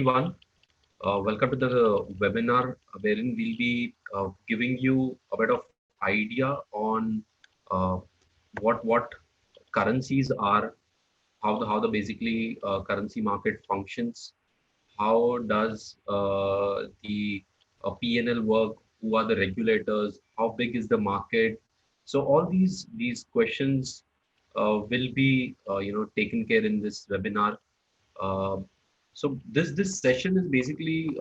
everyone. Welcome to the webinar wherein we'll be giving you a bit of idea on uh, what currencies are, how the basically currency market functions, how does the PNL work, who are the regulators, how big is the market. So all these questions will be taken care in this webinar. uh, so this session is basically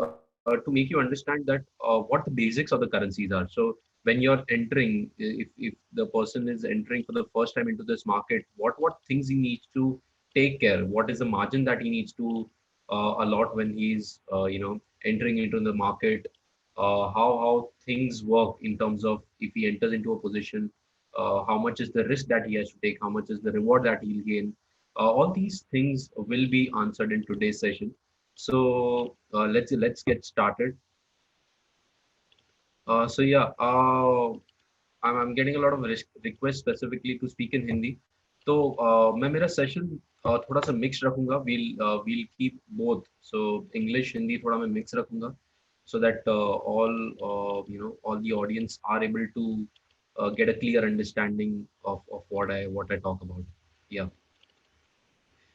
to make you understand that what the basics of the currencies are. So when you're entering, if the person is entering for the first time into this market, what things he needs to take care, what is the margin that he needs to allot when he's entering into the market, how things work in terms of if he enters into a position, how much is the risk that he has to take, how much is the reward that he'll gain. All these things will be answered in today's session. So let's get started. So yeah, I'm getting a lot of requests specifically to speak in Hindi. तो मैं मेरा session थोड़ा सा mix रखूंगा. We'll keep both. So English Hindi थोड़ा मैं mix रखूंगा so that all the audience are able to get a clear understanding of what I talk about. Yeah.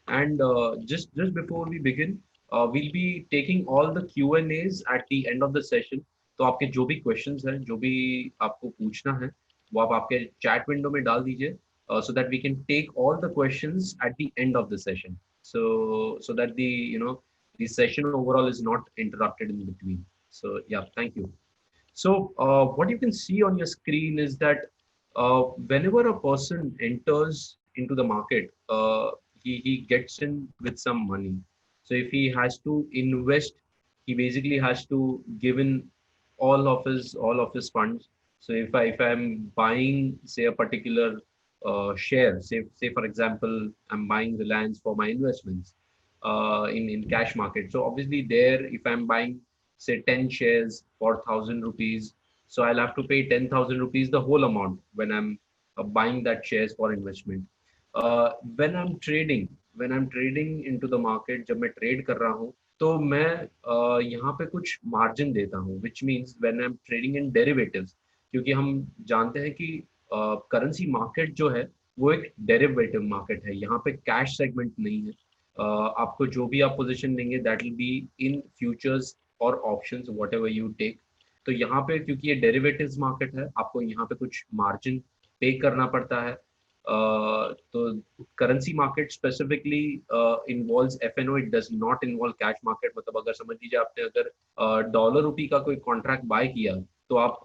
And just before we begin, we'll be taking all the Q&As at the end of the session. तो आपके जो भी questions हैं, जो भी आपको पूछना है, वो आप आपके chat window में डाल दीजिए, so that we can take all the questions at the end of the session. So that the session overall is not interrupted in between. So yeah, thank you. So what you can see on your screen is that whenever a person enters into the market, he gets in with some money. So if he has to invest, he basically has to give in all of his funds. So if I'm buying, say, a particular share, say for example, I'm buying Reliance for my investments in cash market. So obviously there, if I'm buying say 10 shares for 1,000 rupees, so I'll have to pay 10,000 rupees, the whole amount, when I'm buying that shares for investment. When I'm trading into the market, जब मैं trade कर रहा हूँ, तो मैं यहाँ पे कुछ मार्जिन देता हूँ, which means when I'm trading in derivatives, क्योंकि हम जानते हैं कि करेंसी मार्केट जो है वो एक डेरिवेटिव मार्केट है, यहाँ पे कैश सेगमेंट नहीं है. आपको जो भी आप पोजीशन देंगे, that will be in futures और options, whatever you take. तो यहाँ पे क्योंकि ये डेरिवेटिव्स मार्केट है, आपको यहाँ पे कुछ मार्जिन पे करना पड़ता है. तो currency market specifically involves FNO, it does not involve cash market. मतलब अगर समझ लीजिए आपने अगर डॉलर रुपी का कोई कॉन्ट्रैक्ट बाय किया, तो आप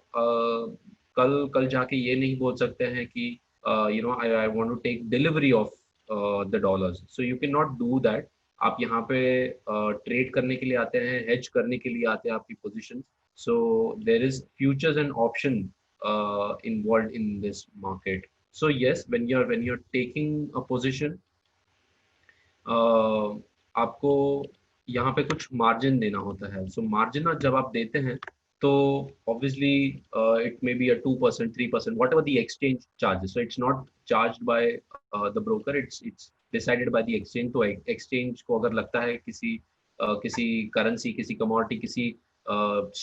कल कल जाके ये नहीं बोल सकते हैं कि I want to take delivery of the dollars. So you can not do that. आप यहाँ पे ट्रेड करने के लिए आते हैं, हेज करने के लिए आते हैं आपकी position. So there is futures and option involved in this market. So yes, when you're taking a position, आपको यहाँ पे कुछ मार्जिन देना होता है. सो मार्जिन जब आप देते हैं, तो obviously it may be a 2%, 3%, whatever the exchange charges. So it's not charged by the broker, it's decided by the exchange. तो exchange को अगर लगता है किसी करेंसी, किसी कमोडिटी, किसी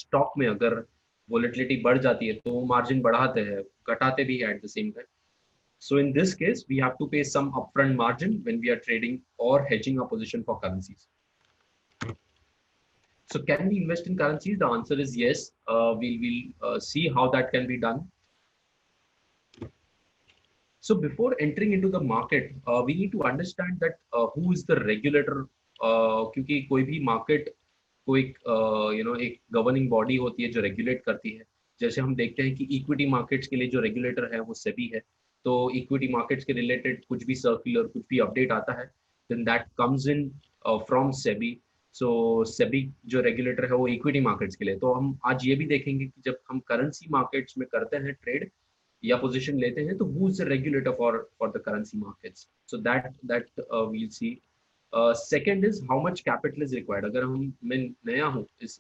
स्टॉक में अगर वोलेटिलिटी बढ़ जाती है, तो वो मार्जिन बढ़ाते हैं, घटाते भी है at the same time. So in this case, we have to pay some upfront margin when we are trading or hedging a position for currencies. So can we invest in currencies? The answer is yes. We'll see how that can be done. So before entering into the market, we need to understand that who is the regulator. क्योंकि कोई भी market को एक एक governing body होती है जो regulate करती है. जैसे हम देखते हैं कि इक्विटी मार्केट्स के लिए जो रेगुलेटर है वो सेबी है. तो इक्विटी मार्केट्स के रिलेटेड कुछ भी सर्कुलर, कुछ भी अपडेट आता है, then that comes in from SEBI. So SEBI जो रेगुलेटर है वो इक्विटी मार्केट्स के लिए. तो हम आज ये भी देखेंगे कि जब हम करेंसी मार्केट्स में करते हैं ट्रेड या पोजीशन लेते हैं, तो who is the regulator for the currency markets. So that we'll see. Second is how much capital is required. अगर मैं नया हूँ इस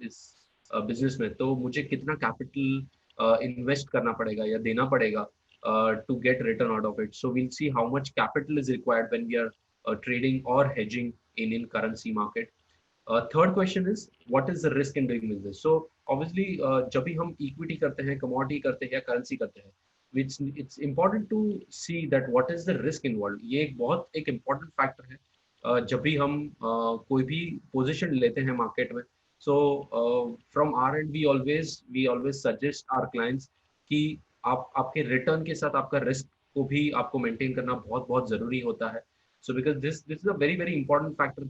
बिजनेस में, तो मुझे कितना कैपिटल इन्वेस्ट करना पड़ेगा या देना पड़ेगा to get return out of it. So we'll see how much capital is required when we are trading or hedging in currency market. Third question is what is the risk in doing business? So obviously जब भी हम equity करते हैं, commodity करते हैं या currency करते हैं, which it's important to see that what is the risk involved. ये एक बहुत एक important factor है जब भी हम कोई भी position लेते हैं market में. So from our end we always suggest our clients कि आप आपके return के साथ आपका risk को भी आपको maintain करना बहुत बहुत जरूरी होता है. So because this is a very important factor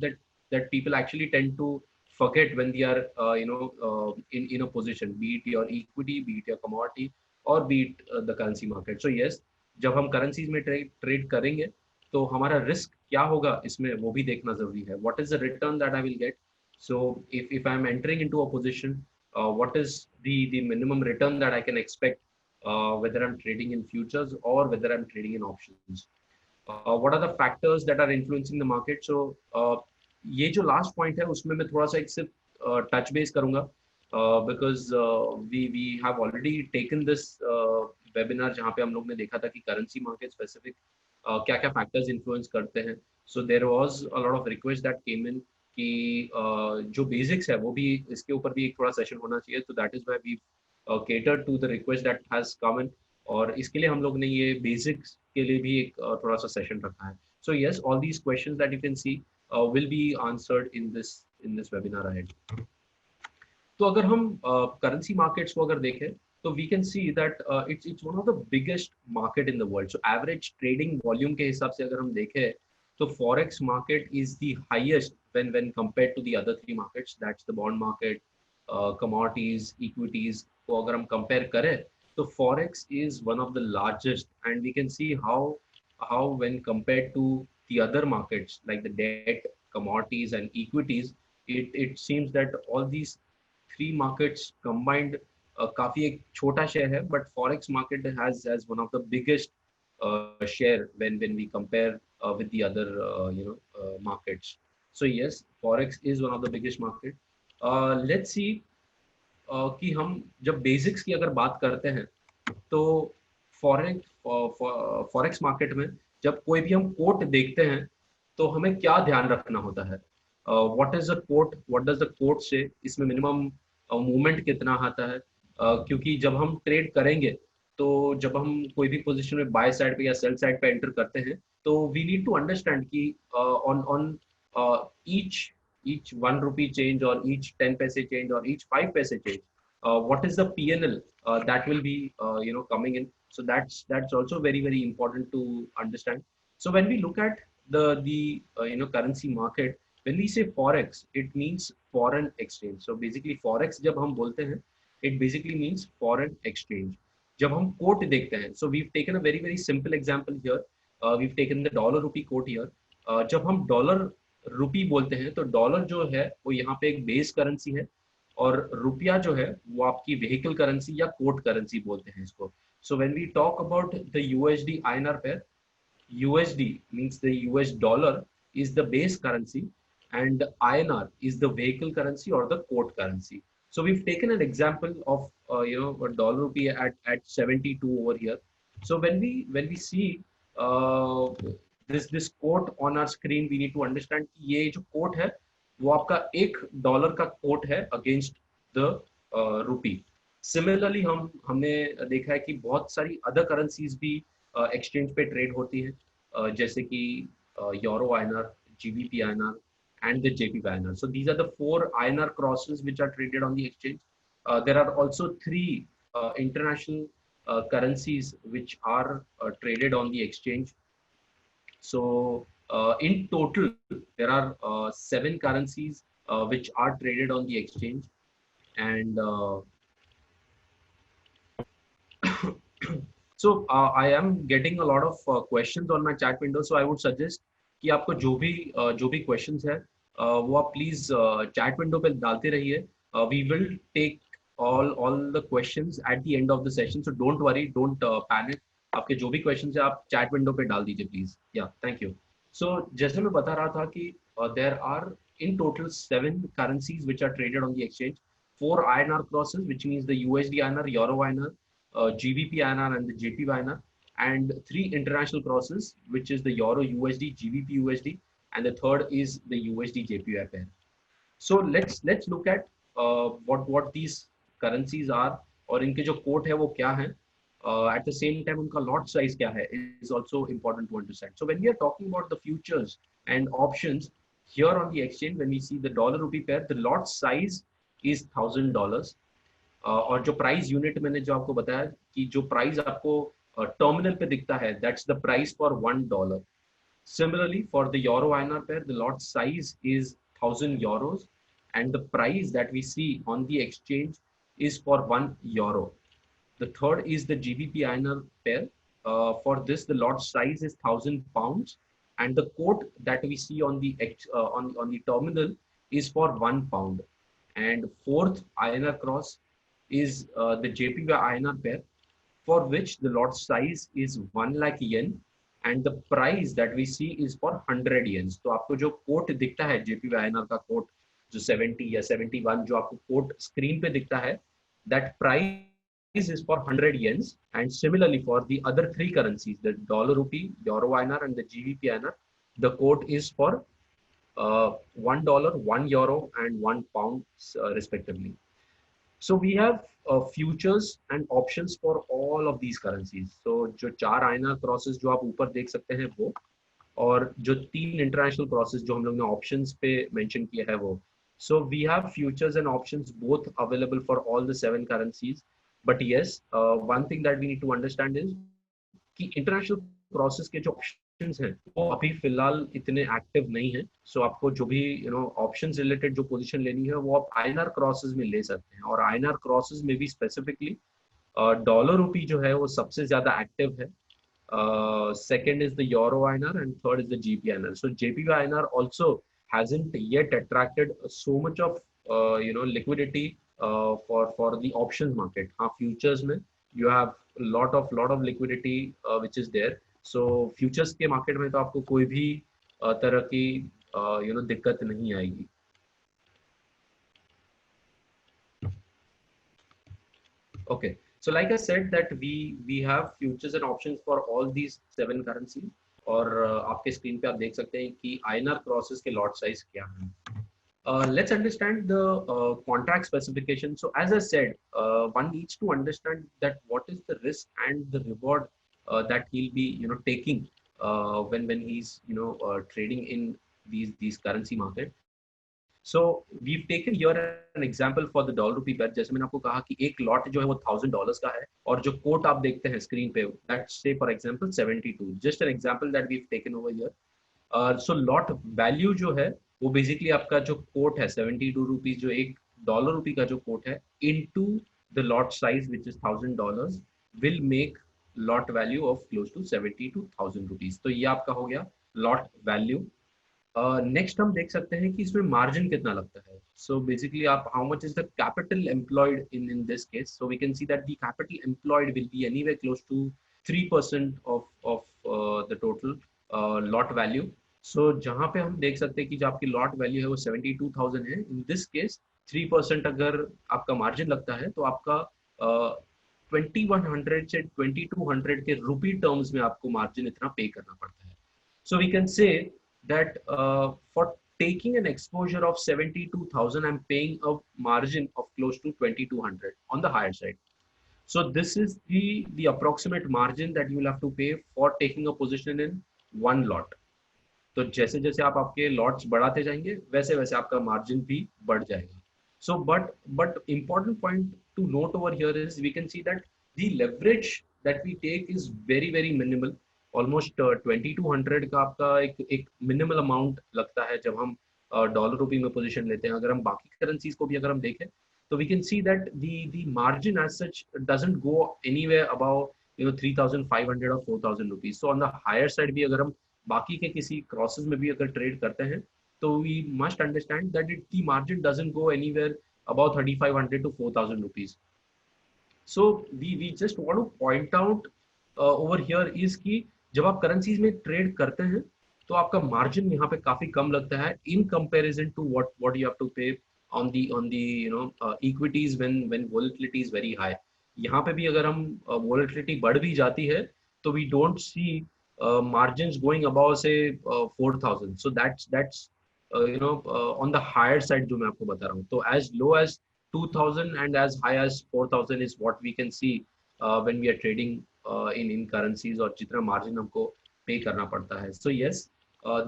that people actually tend to forget when they are in a position, be it your equity, be it your commodity, or be it the currency market. So yes, जब हम currencies में trade करेंगे तो हमारा risk क्या होगा इसमें वो भी देखना जरूरी है. What is the return that I will get? So if I'm entering into a position, what is the minimum return that I can expect, whether I'm trading in futures or whether I'm trading in options. What are the factors that are influencing the market? So ये जो last point है उसमें मैं थोड़ा सा एक सिर्फ touch base करूंगा because we have already taken this webinar जहाँ पे हम लोग ने देखा था कि करेंसी मार्केट स्पेसिफिक क्या क्या फैक्टर्स इन्फ्लुएंस करते हैं. So there was a lot of request that came in कि जो बेसिक्स है वो भी इसके ऊपर भी एक थोड़ा सेशन होना चाहिए. तो that is why we cater to the request that has come in. और इसके लिए हम लोग ने ये बेसिक्स के लिए भी एक थोड़ा सा सेशन रखा है. So yes, all these questions that you can see will be answered in this webinar ahead. तो अगर हम currency markets को अगर देखें तो we can see that it's one of the biggest market in the world. So average trading volume के हिसाब से अगर हम देखें तो forex market is the highest when compared to the other three markets. That's the bond market, commodities, equities. को अगर हम compare करें तो forex is one of the largest, and we can see how when compared to the other markets like the debt, commodities and equities, it seems that all these three markets combined काफी एक छोटा share है, but forex market has one of the biggest share when we compare with the other markets. So yes, forex is one of the biggest market. Let's see कि हम जब basics की अगर बात करते हैं तो फॉरेक्स मार्केट में जब कोई भी हम कोट देखते हैं तो हमें क्या ध्यान रखना होता है. What is the quote, what does the quote say, इसमें मिनिमम मूवमेंट कितना आता है. क्योंकि जब हम ट्रेड करेंगे तो जब हम कोई भी पोजीशन में बाय साइड पे या सेल साइड पे एंटर करते हैं तो वी नीड टू अंडरस्टैंड कि on on each 1 rupee change or each 10 paise change or each 5 paise change, what is the PNL that will be coming in. So that's also very important to understand. So when we look at the currency market, when we say forex, it means foreign exchange. So basically forex जब हम बोलते हैं it basically means foreign exchange. जब हम quote देखते हैं, so we've taken a very simple example here. We've taken the dollar rupee quote here. जब हम डॉलर रुपी बोलते हैं तो डॉलर जो है वो यहाँ पे एक बेस करेंसी है और रुपया जो है वो आपकी व्हीकल करेंसी या कोट करेंसी बोलते हैं इसको. So when we talk about the USD INR pair, USD means the US dollar is the base currency and INR is the vehicle currency or the quote currency. So we've taken an example of a dollar rupee at 72 over here. So when we see this quote on our screen, we need to understand कि ये जो quote है वो आपका $1 का quote है against the rupee. Similarly हमने देखा है कि बहुत सारी other currencies भी exchange पे trade होती है, जैसे कि euro INR, GBP INR and the JPY INR. So these are the 4 INR crosses which are traded on the exchange. There are also 3 international currencies which are traded on the exchange. So in total, there are 7 currencies which are traded on the exchange. And so I am getting a lot of questions on my chat window. So I would suggest कि आपको जो भी questions है वो आप please chat window पे डालते रहिए. We will take all the questions at the end of the session, so don't worry, don't panic. आपके जो भी questions है आप चैट विंडो पे डाल दीजिए प्लीज. या थैंक यू. सो जैसे मैं बता रहा था कि there are in total 7 currencies which are traded on the exchange. 4 INR crosses, which means the USD INR, Euro INR, GBP INR and the JPY INR, and 3 international crosses, which is the Euro USD, GBP USD, and the third is the USD JPY pair. So let's look at what these currencies are और इनके जो quote है वो क्या है. At the same time उनका lot size क्या है is also important to understand. So when we are talking about the futures and options here on the exchange, when we see the dollar rupee pair, the lot size is $1,000. और जो price unit मैंने जो आपको बताया कि जो price आपको terminal पे दिखता है, that's the price for $1. Similarly, for the Euro INR pair, the lot size is 1,000 euros, and the price that we see on the exchange is for €1. The third is the GBP INR pair. For this, the lot size is £1,000, and the quote that we see on the on the terminal is for £1. And fourth INR cross is the JPY INR pair, for which the lot size is 1 lakh yen, and the price that we see is for 100 yens. तो आपको जो coat दिखता है JPY INR का coat जो 70 या 71 जो आपको कोट स्क्रीन पे दिखता है, that price is for 100 yens. And similarly for the other three currencies, the dollar rupee, Euro INR and the GBP INR, the quote is for $1, €1 and £1 respectively. So we have futures and options for all of these currencies. So जो चार INR crosses जो आप ऊपर देख सकते हैं वो, और जो तीन इंटरनेशनल क्रॉसेस जो हम लोग ने ऑप्शंस पे मेंशन किया है वो. So we have futures and options both available for all the seven currencies. But yes, one thing that we need to understand is कि इंटरनेशनल क्रॉसेस के जो ऑप्शंस हैं वो अभी फिलहाल इतने एक्टिव नहीं है. सो आपको जो भी ऑप्शंस रिलेटेड जो पोजीशन लेनी है वो आप आईएनआर क्रॉसेस में ले सकते हैं. और आईएनआर क्रॉसेस में भी स्पेसिफिकली डॉलर रूपी जो है वो सबसे ज्यादा एक्टिव है. Second is the Euro INR and third is the GBP INR. So JPY INR also hasn't yet attracted so much of liquidity for the options market. हाँ, futures में you have lot of liquidity which is there. So futures के market में तो आपको कोई भी तरह की दिक्कत नहीं आएगी. Okay. So like I said that we have futures and options for all these seven currencies. और आपके स्क्रीन पे आप देख सकते हैं कि INR crosses के lot size क्या है. Let's understand the contract specification. So as I said, one needs to understand that what is the risk and the reward that he'll be taking when he's trading in these currency market. So we've taken here an example for the dollar rupee pair. जैसे मैंने आपको कहा कि एक lot जो है वो $1,000 का है और जो कोट आप देखते हैं स्क्रीन पे that's say for example 72. Just an example that we've taken over here. So lot value जो है वो बेसिकली आपका जो कोट है 72 रुपीज, जो एक डॉलर रूपी का जो कोट है into the lot size which is $1,000 will make lot value of close to 72,000 rupees. तो ये आपका हो गया लॉट वैल्यू. नेक्स्ट हम देख सकते हैं कि इसमें मार्जिन कितना लगता है. सो बेसिकली आप how much is the capital employed in this case. So we can see that the capital employed will be anywhere close to 3% of the total lot value. So जहां पे हम देख सकते हैं कि जो आपकी लॉट वैल्यू है वो 72,000 है. इन दिस केस 3% अगर आपका मार्जिन लगता है तो आपका 2100 से 2200 के रुपी टर्म्स में आपको मार्जिन इतना पे करना पड़ता है. So we can say that for taking an exposure of 72,000, I'm paying a margin of close to 2,200 on the higher side. So this is the approximate margin that you will have to pay for taking a position in one lot. तो जैसे जैसे आप आपके lots बढ़ाते जाएंगे वैसे वैसे आपका मार्जिन भी बढ़ जाएगा. So but important point to note over here is we can see that the leverage that we take is very minimal. Almost 2200 का आपका एक मिनिमल अमाउंट लगता है जब हम डॉलर रूपी में पोजीशन लेते हैं. अगर हम बाकी करेंसीज को भी अगर हम देखें तो we can see that the margin as such doesn't go anywhere above 3,500 और 4,000 rupees. So on the higher side भी अगर हम बाकी के किसी क्रॉसेस में भी अगर ट्रेड करते हैं तो we must understand that the margin doesn't go anywhere about 3,500 to 4,000 rupees. So we just want to point out over here is कि जब आप करेंसीज में ट्रेड करते हैं तो आपका मार्जिन यहाँ पे काफी कम लगता है in comparison to what you have to pay on the equities when volatility is very high. यहाँ पे भी अगर हम वोलेटिलिटी बढ़ भी जाती है तो we don't see margins going above say 4,000. So that's on the higher side जो मैं आपको बता रहा हूँ. तो as low as 2000 and as high as 4000 is what we can see when we are trading in currencies, और जितना margin हमको pay करना पड़ता है. So yes,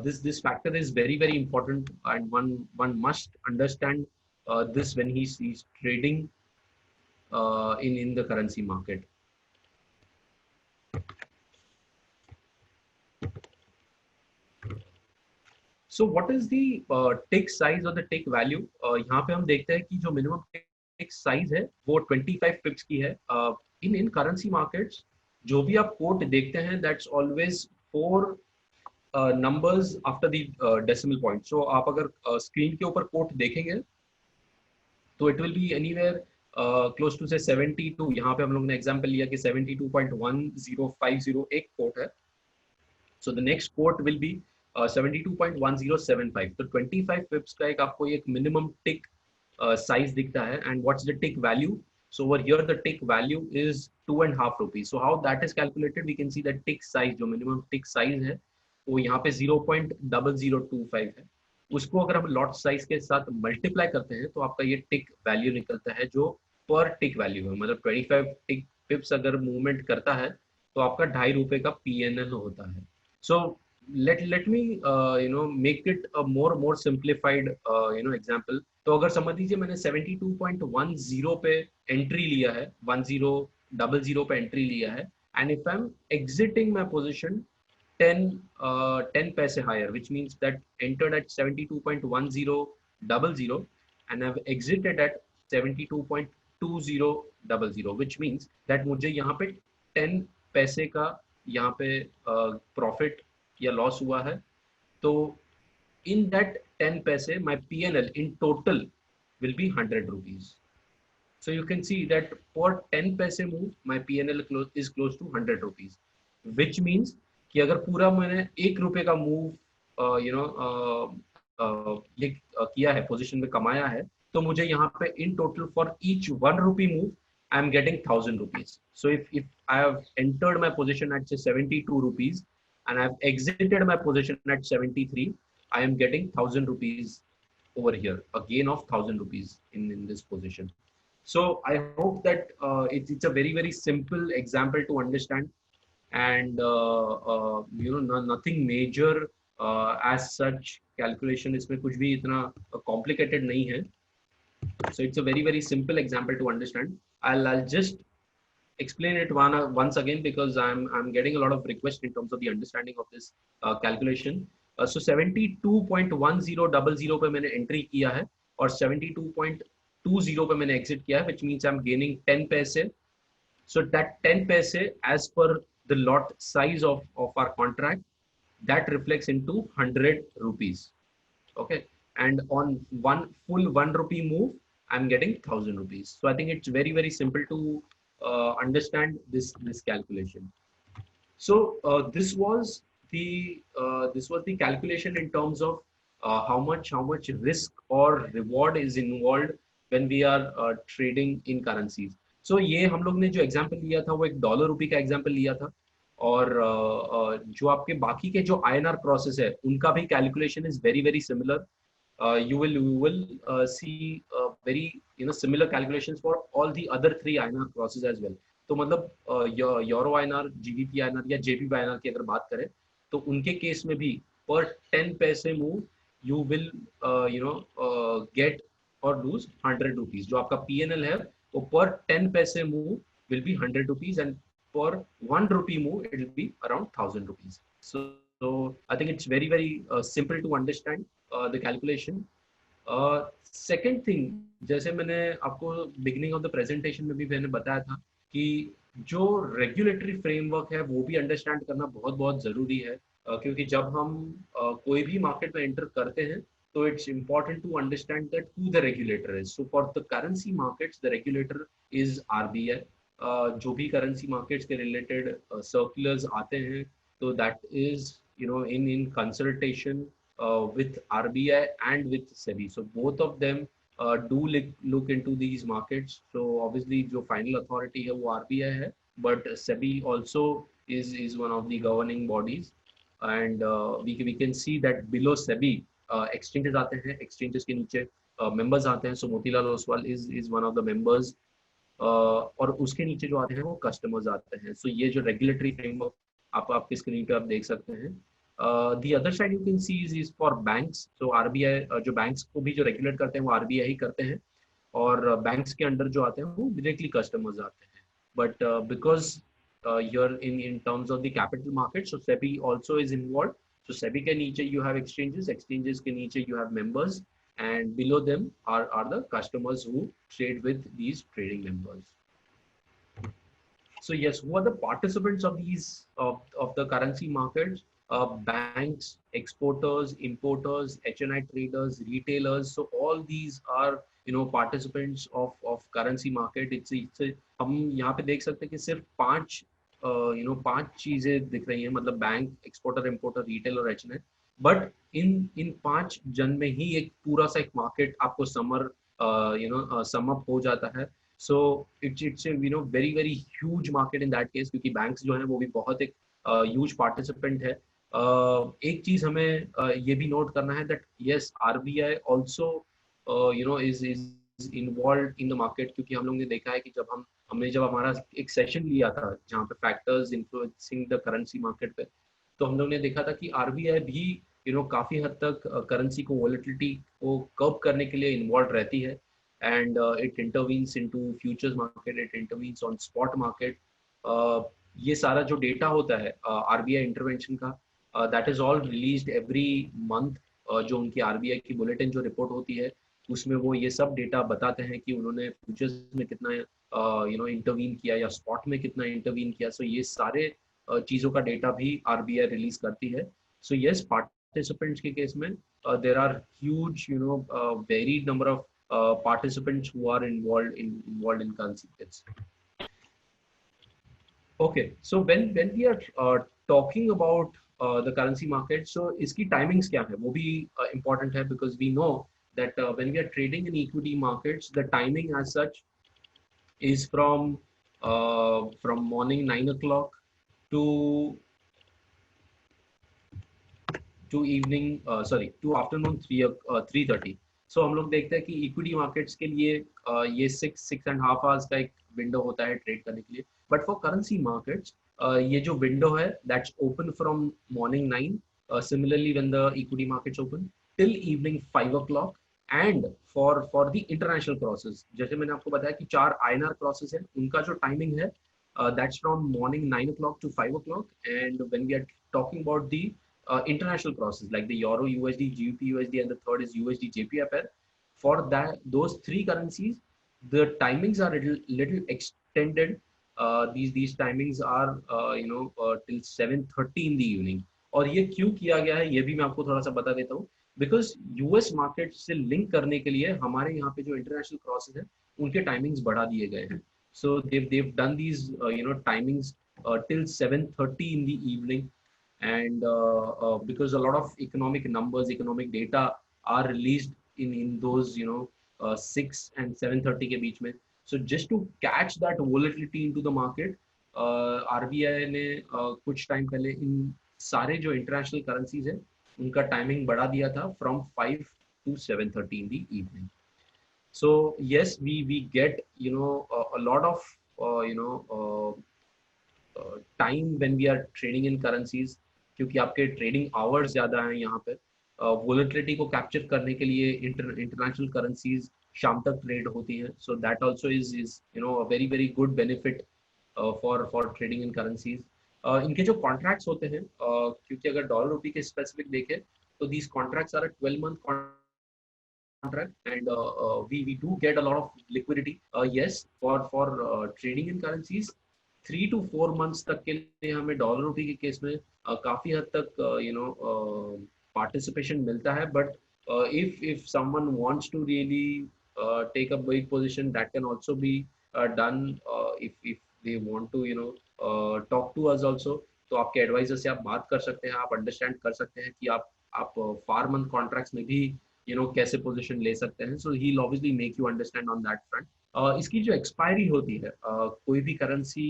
this factor is very important, and one must understand this when he's trading in the currency market. So what is the tick size or the tick value? यहाँ पे हम देखते हैं कि जो minimum tick size है वो 25 pips की है. In currency markets जो भी आप quote देखते हैं, that's always 4 numbers after the decimal point. So आप अगर screen के ऊपर quote देखेंगे तो it will be anywhere close to say 72. यहाँ पे हम लोग ने example लिया कि 72.1050 एक quote है. So the next quote will be 72.1075. तो 25 pips का एक आपको एक minimum tick size दिखता है. And what's the tick value? So over here the tick value is 2.5 rupees. So how that is calculated? We can see that tick size, जो minimum tick size है वो यहाँ पे 0.0025 है. उसको अगर हम lot size के साथ multiply करते हैं तो आपका ये tick value निकलता है जो per tick value है. मतलब 25 tick pips अगर movement करता है तो आपका 2.5 रुपए का PNL होता है. So let me make it a more simplified example. तो अगर समझ लीजिए मैंने 72.10 पे एंट्री लिया है, 1000 पे एंट्री लिया है, and if I'm exiting my position 10 paise higher, which means that entered at 72.1000 and I've exited at 72.2000, which means that मुझे यहाँ पे 10 पैसे का यहाँ पे प्रॉफिट या लॉस हुआ है. तो in that 10 paise my PNL in total will be 100 rupees. So you can see that for 10 paise move my PNL is close to 100 rupees, which means कि अगर पूरा मैंने 1 रुपए का मूव ये किया है, पोजीशन में कमाया है, तो मुझे यहाँ पे in total for each 1 rupee move I am getting 1000 rupees. So if I have entered my position at say 72 rupees and I have exited my position at 73, I am getting 1000 rupees over here, a gain of 1000 rupees in this position. So I hope that it's a very simple example to understand, and nothing major as such. Calculation इसमें कुछ भी इतना complicated नहीं है. So it's a very simple example to understand. I'll just explain it once again because I'm getting a lot of requests in terms of the understanding of this calculation. So 72.1000 पे मैंने entry किया है और 72.20 पे मैंने exit किया है, which means I'm gaining 10 paise. So that 10 paise as per the lot size of our contract, that reflects into 100 rupees. Okay, and on one full 1 rupee move I'm getting 1000 rupees. So I think it's very simple to understand this calculation. So this was the calculation in terms of how much risk or reward is involved when we are trading in currencies. So ये हम लोग ने जो example लिया था वो एक dollar rupee का example लिया था, और जो आपके बाकी के जो INR process है उनका भी calculation is very similar. You will see very similar calculations for all the other 3 INR crosses as well. तो मतलब यूरो INR, GBP INR या JPY INR की अगर बात करें तो उनके केस में भी per 10 पैसे move you will get or lose 100 rupees. जो आपका PNL है वो per 10 पैसे move will be 100 rupees, and per 1 rupee move it will be around 1000 rupees. So I think it's very simple to understand the calculation. Second thing, जैसे मैंने आपको beginning of the presentation में भी मैंने बताया था कि जो रेगुलेटरी फ्रेमवर्क है वो भी अंडरस्टैंड करना बहुत जरूरी है, क्योंकि जब हम कोई भी मार्केट में एंटर करते हैं तो it's important to understand that who the regulator is. So for the currency markets the regulator is RBI. जो भी currency markets के related circulars आते हैं तो that is in consultation with RBI and with SEBI. So both of them do look into these markets. So obviously जो final authority है वो RBI है, but SEBI also is one of the governing bodies, and we can see that below SEBI exchanges आते हैं, exchanges के नीचे members आते हैं. So Motilal Oswal is one of the members. और उसके नीचे जो आते हैं वो कस्टमर्स आते हैं. सो ये जो रेगुलेटरी फ्रेमवर्क आप आपकी स्क्रीन पे आप देख सकते हैं. The other side you can see is for banks. So RBI जो बैंक्स को भी जो रेगुलेट करते हैं वो आरबीआई ही करते हैं, और बैंक्स के अंडर जो आते हैं वो डायरेक्टली कस्टमर्स आते हैं. But because you're in terms of the capital market, so SEBI also is involved. So SEBI के नीचे you have exchanges, exchanges के नीचे you have members, and below them are the customers who trade with these trading members. So yes, who are the participants of these of the currency markets? Banks, exporters, importers, HNI traders, retailers. So all these are participants of currency market. It's a हम यहाँ पे देख सकते हैं कि सिर्फ पांच चीजें दिख रही हैं, मतलब बैंक, एक्सपोर्टर, इम्पोर्टर, रिटेल और एचएनआई. बट इन पांच जन में ही एक पूरा सा एक मार्केट आपको सम अप हो जाता है. So it's very very huge market in that case, क्योंकि बैंक्स जो है वो भी बहुत एक ह्यूज पार्टिसिपेंट है. एक चीज हमें ये भी नोट करना है that yes, RBI also is involve in the market, क्योंकि हम लोग ने देखा है कि हमने जब हमारा एक सेशन लिया था जहाँ पे factors influencing the currency market पे, तो हम लोग ने देखा था कि आरबीआई भी काफी हद तक करेंसी को वॉलेटिलिटी को कर्ब करने के लिए इन्वॉल्व रहती है. And it intervenes into futures market, it intervenes on spot market. ये सारा जो डेटा होता है आरबीआई इंटरवेंशन का, that is all released every month. जो उनकी आरबीआई की बुलेटिन जो रिपोर्ट होती है उसमें वो ये सब डेटा बताते हैं कि उन्होंने फ्यूचर्स में कितना इंटरवीन किया या स्पॉट में कितना इंटरवीन किया. सो ये सारे चीज़ों का डेटा भी आरबीआई रिलीज करती है. सो यस, पार्टिसिपेंट्स के केस में there are huge varied number of participants who are involved in currency markets. Okay, so when we are talking about the currency market, so इसकी timings क्या है वो भी important है, because we know that when we are trading in equity markets, the timing as such is from morning 9 o'clock to evening to afternoon 3:30. सो हम लोग देखते हैं कि इक्विटी मार्केट्स के लिए ये 6.5 आवर्स का एक विंडो होता है ट्रेड करने के लिए. बट फॉर करेंसी मार्केट्स ये जो विंडो है that's open from morning 9, similarly when the equity markets open till evening 5 o'clock. And for the international crosses, जैसे मैंने आपको बताया कि 4 आईएनआर क्रॉसेस है, उनका जो टाइमिंग है that's from morning 9 o'clock to 5 o'clock. And when we are talking about the international crosses like the Euro USD, GBP USD, and the third is USD JPFR. For those three currencies, the timings are little extended. These timings are till 7:30 in the evening. और ये क्यों किया गया है ये भी मैं आपको थोड़ा सा बता देता हूँ. बिकॉज यूएस मार्केट से लिंक करने के लिए हमारे यहाँ पे जो इंटरनेशनल क्रॉसेस है उनके टाइमिंग्स बढ़ा दिए गए हैं. सो they've done these timings till 7:30 in the evening. And because a lot of economic numbers, economic data are released in those 6 and 7:30 के बीच में. So just to catch that volatility into the market, RBI ने कुछ time पहले इन सारे जो international currencies है उनका timing बढ़ा दिया था from 5 to 7:30 in the evening. So yes, we get a lot of time when we are trading in currencies, क्योंकि आपके ट्रेडिंग आवर्स ज्यादा हैं यहाँ पे. वोलेटिलिटी को कैप्चर करने के लिए इंटरनेशनल करेंसीज शाम तक ट्रेड होती हैं. So that also is a very very good benefit for trading in currencies. इनके जो कॉन्ट्रैक्ट्स होते हैं, क्योंकि अगर डॉलर रुपी के स्पेसिफिक देखें तो these contracts are a 12-month contract, and we do get a lot of liquidity. Yes, for trading in currencies, 3 to 4 months तक के लिए हमें डॉलर रुपी के केस में काफी हद तक पार्टिसिपेशन मिलता है. But if someone wants to really take a big position, that can also be done if they want to talk to us also. तो आपके एडवाइजर से आप बात कर सकते हैं, आप अंडरस्टैंड कर सकते हैं कि आप फार मंथ कॉन्ट्रैक्ट्स में भी कैसे पोजीशन ले सकते हैं. So he will obviously make you understand on that front. इसकी जो एक्सपायरी होती है कोई भी करेंसी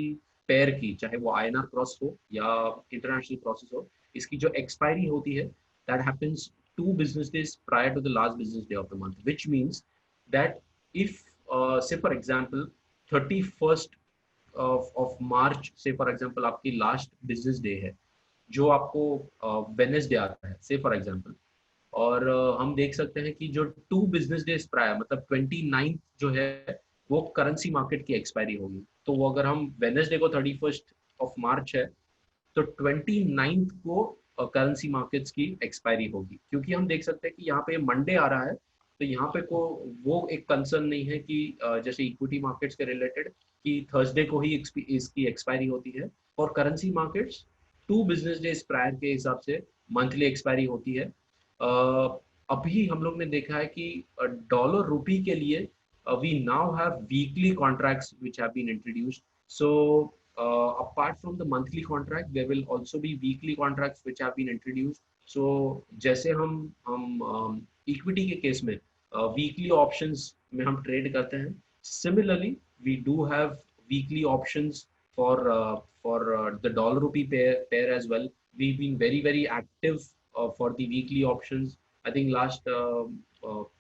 पेयर की, चाहे वो आईएनआर क्रॉस हो या इंटरनेशनल क्रॉसेस हो, इसकी जो एक्सपायरी होती है that happens 2 business days prior to the last business day of the month, which means that if say for example 31st of March से फॉर एग्जांपल आपकी लास्ट बिजनेस डे है जो आपको वेडनेसडे आता है से फॉर एग्जांपल, और हम देख सकते हैं कि जो 2 बिजनेस डेज प्रायर मतलब 29 जो है वो करेंसी मार्केट की एक्सपायरी होगी। तो वो अगर हम वेडनेसडे को 31st ऑफ मार्च है तो 29th को करेंसी मार्केट्स की एक्सपायरी होगी, क्योंकि हम देख सकते हैं कि यहाँ पे मंडे आ रहा है तो यहाँ पे को वो एक कंसर्न नहीं है कि जैसे इक्विटी मार्केट्स के रिलेटेड कि थर्सडे को ही इसकी एक्सपायरी होती है, और currency markets 2 business days prior के हिसाब से मंथली एक्सपायरी होती है। अभी हम लोग ने देखा है कि डॉलर रुपी के लिए we now have weekly contracts which have been introduced. So apart from the monthly contract, there will also be weekly contracts which have been introduced. So जैसे हम इक्विटी के केस में वीकली ऑप्शंस में हम trade करते हैं, similarly we do have weekly options for the dollar rupee pair as well. We've been very active for the weekly options. I think last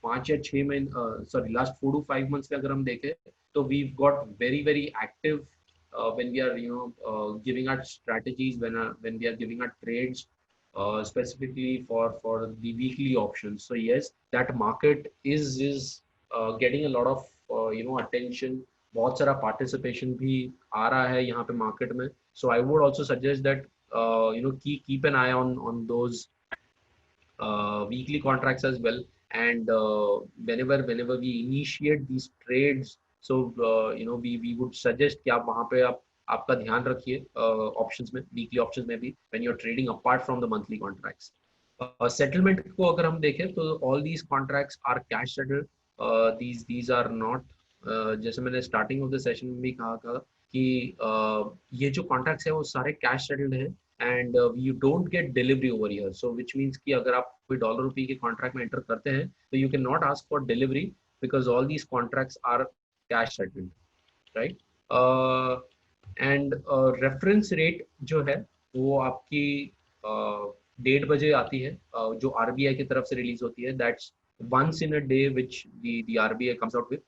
5 या 6 महीने सॉरी लास्ट 4 to 5 months में अगर हम देखें तो we've got very active when we are giving out strategies, when we are giving out trades specifically for the weekly options. So yes, that market is getting a lot of attention. बहुत सारा participation भी आ रहा है यहाँ पे market में. So I would also suggest that keep an eye on those weekly contracts as well, and whenever we initiate these trades, so we would suggest कि आप वहाँ पे आप आपका ध्यान रखिए ऑप्शंस में, वीकली ऑप्शंस में भी when you're trading apart from the monthly contracts. Settlement को अगर हम देखें तो all these contracts are cash settled. These are not जैसे मैंने स्टार्टिंग ऑफ द सेशन में भी कहा था कि ये जो कॉन्ट्रैक्ट्स है वो सारे कैश सेटल्ड है and you don't get delivery over here. So which means कि अगर आप कोई डॉलर रुपये के कॉन्ट्रैक्ट में एंटर करते हैं तो you can not ask for delivery because all these contracts are cash settled, right. And reference rate जो है वो आपकी 1:30 बजे आती है जो आरबीआई की तरफ से रिलीज होती है. That's once in a day which the RBI comes out with.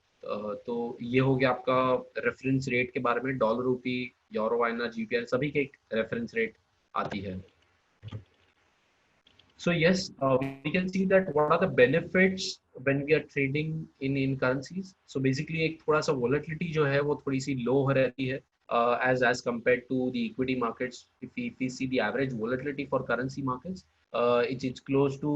तो ये हो गया आपका रेफरेंस रेट के बारे में. Dollar rupee, euro, INR, GPR सभी के एक रेफरेंस रेट आती है. So yes, we can see that what are the benefits when we are trading in currencies. So basically एक थोड़ा सा volatility जो है वो थोड़ी सी low रहती है as compared to the equity markets. If we see the average volatility for currency markets, it's close to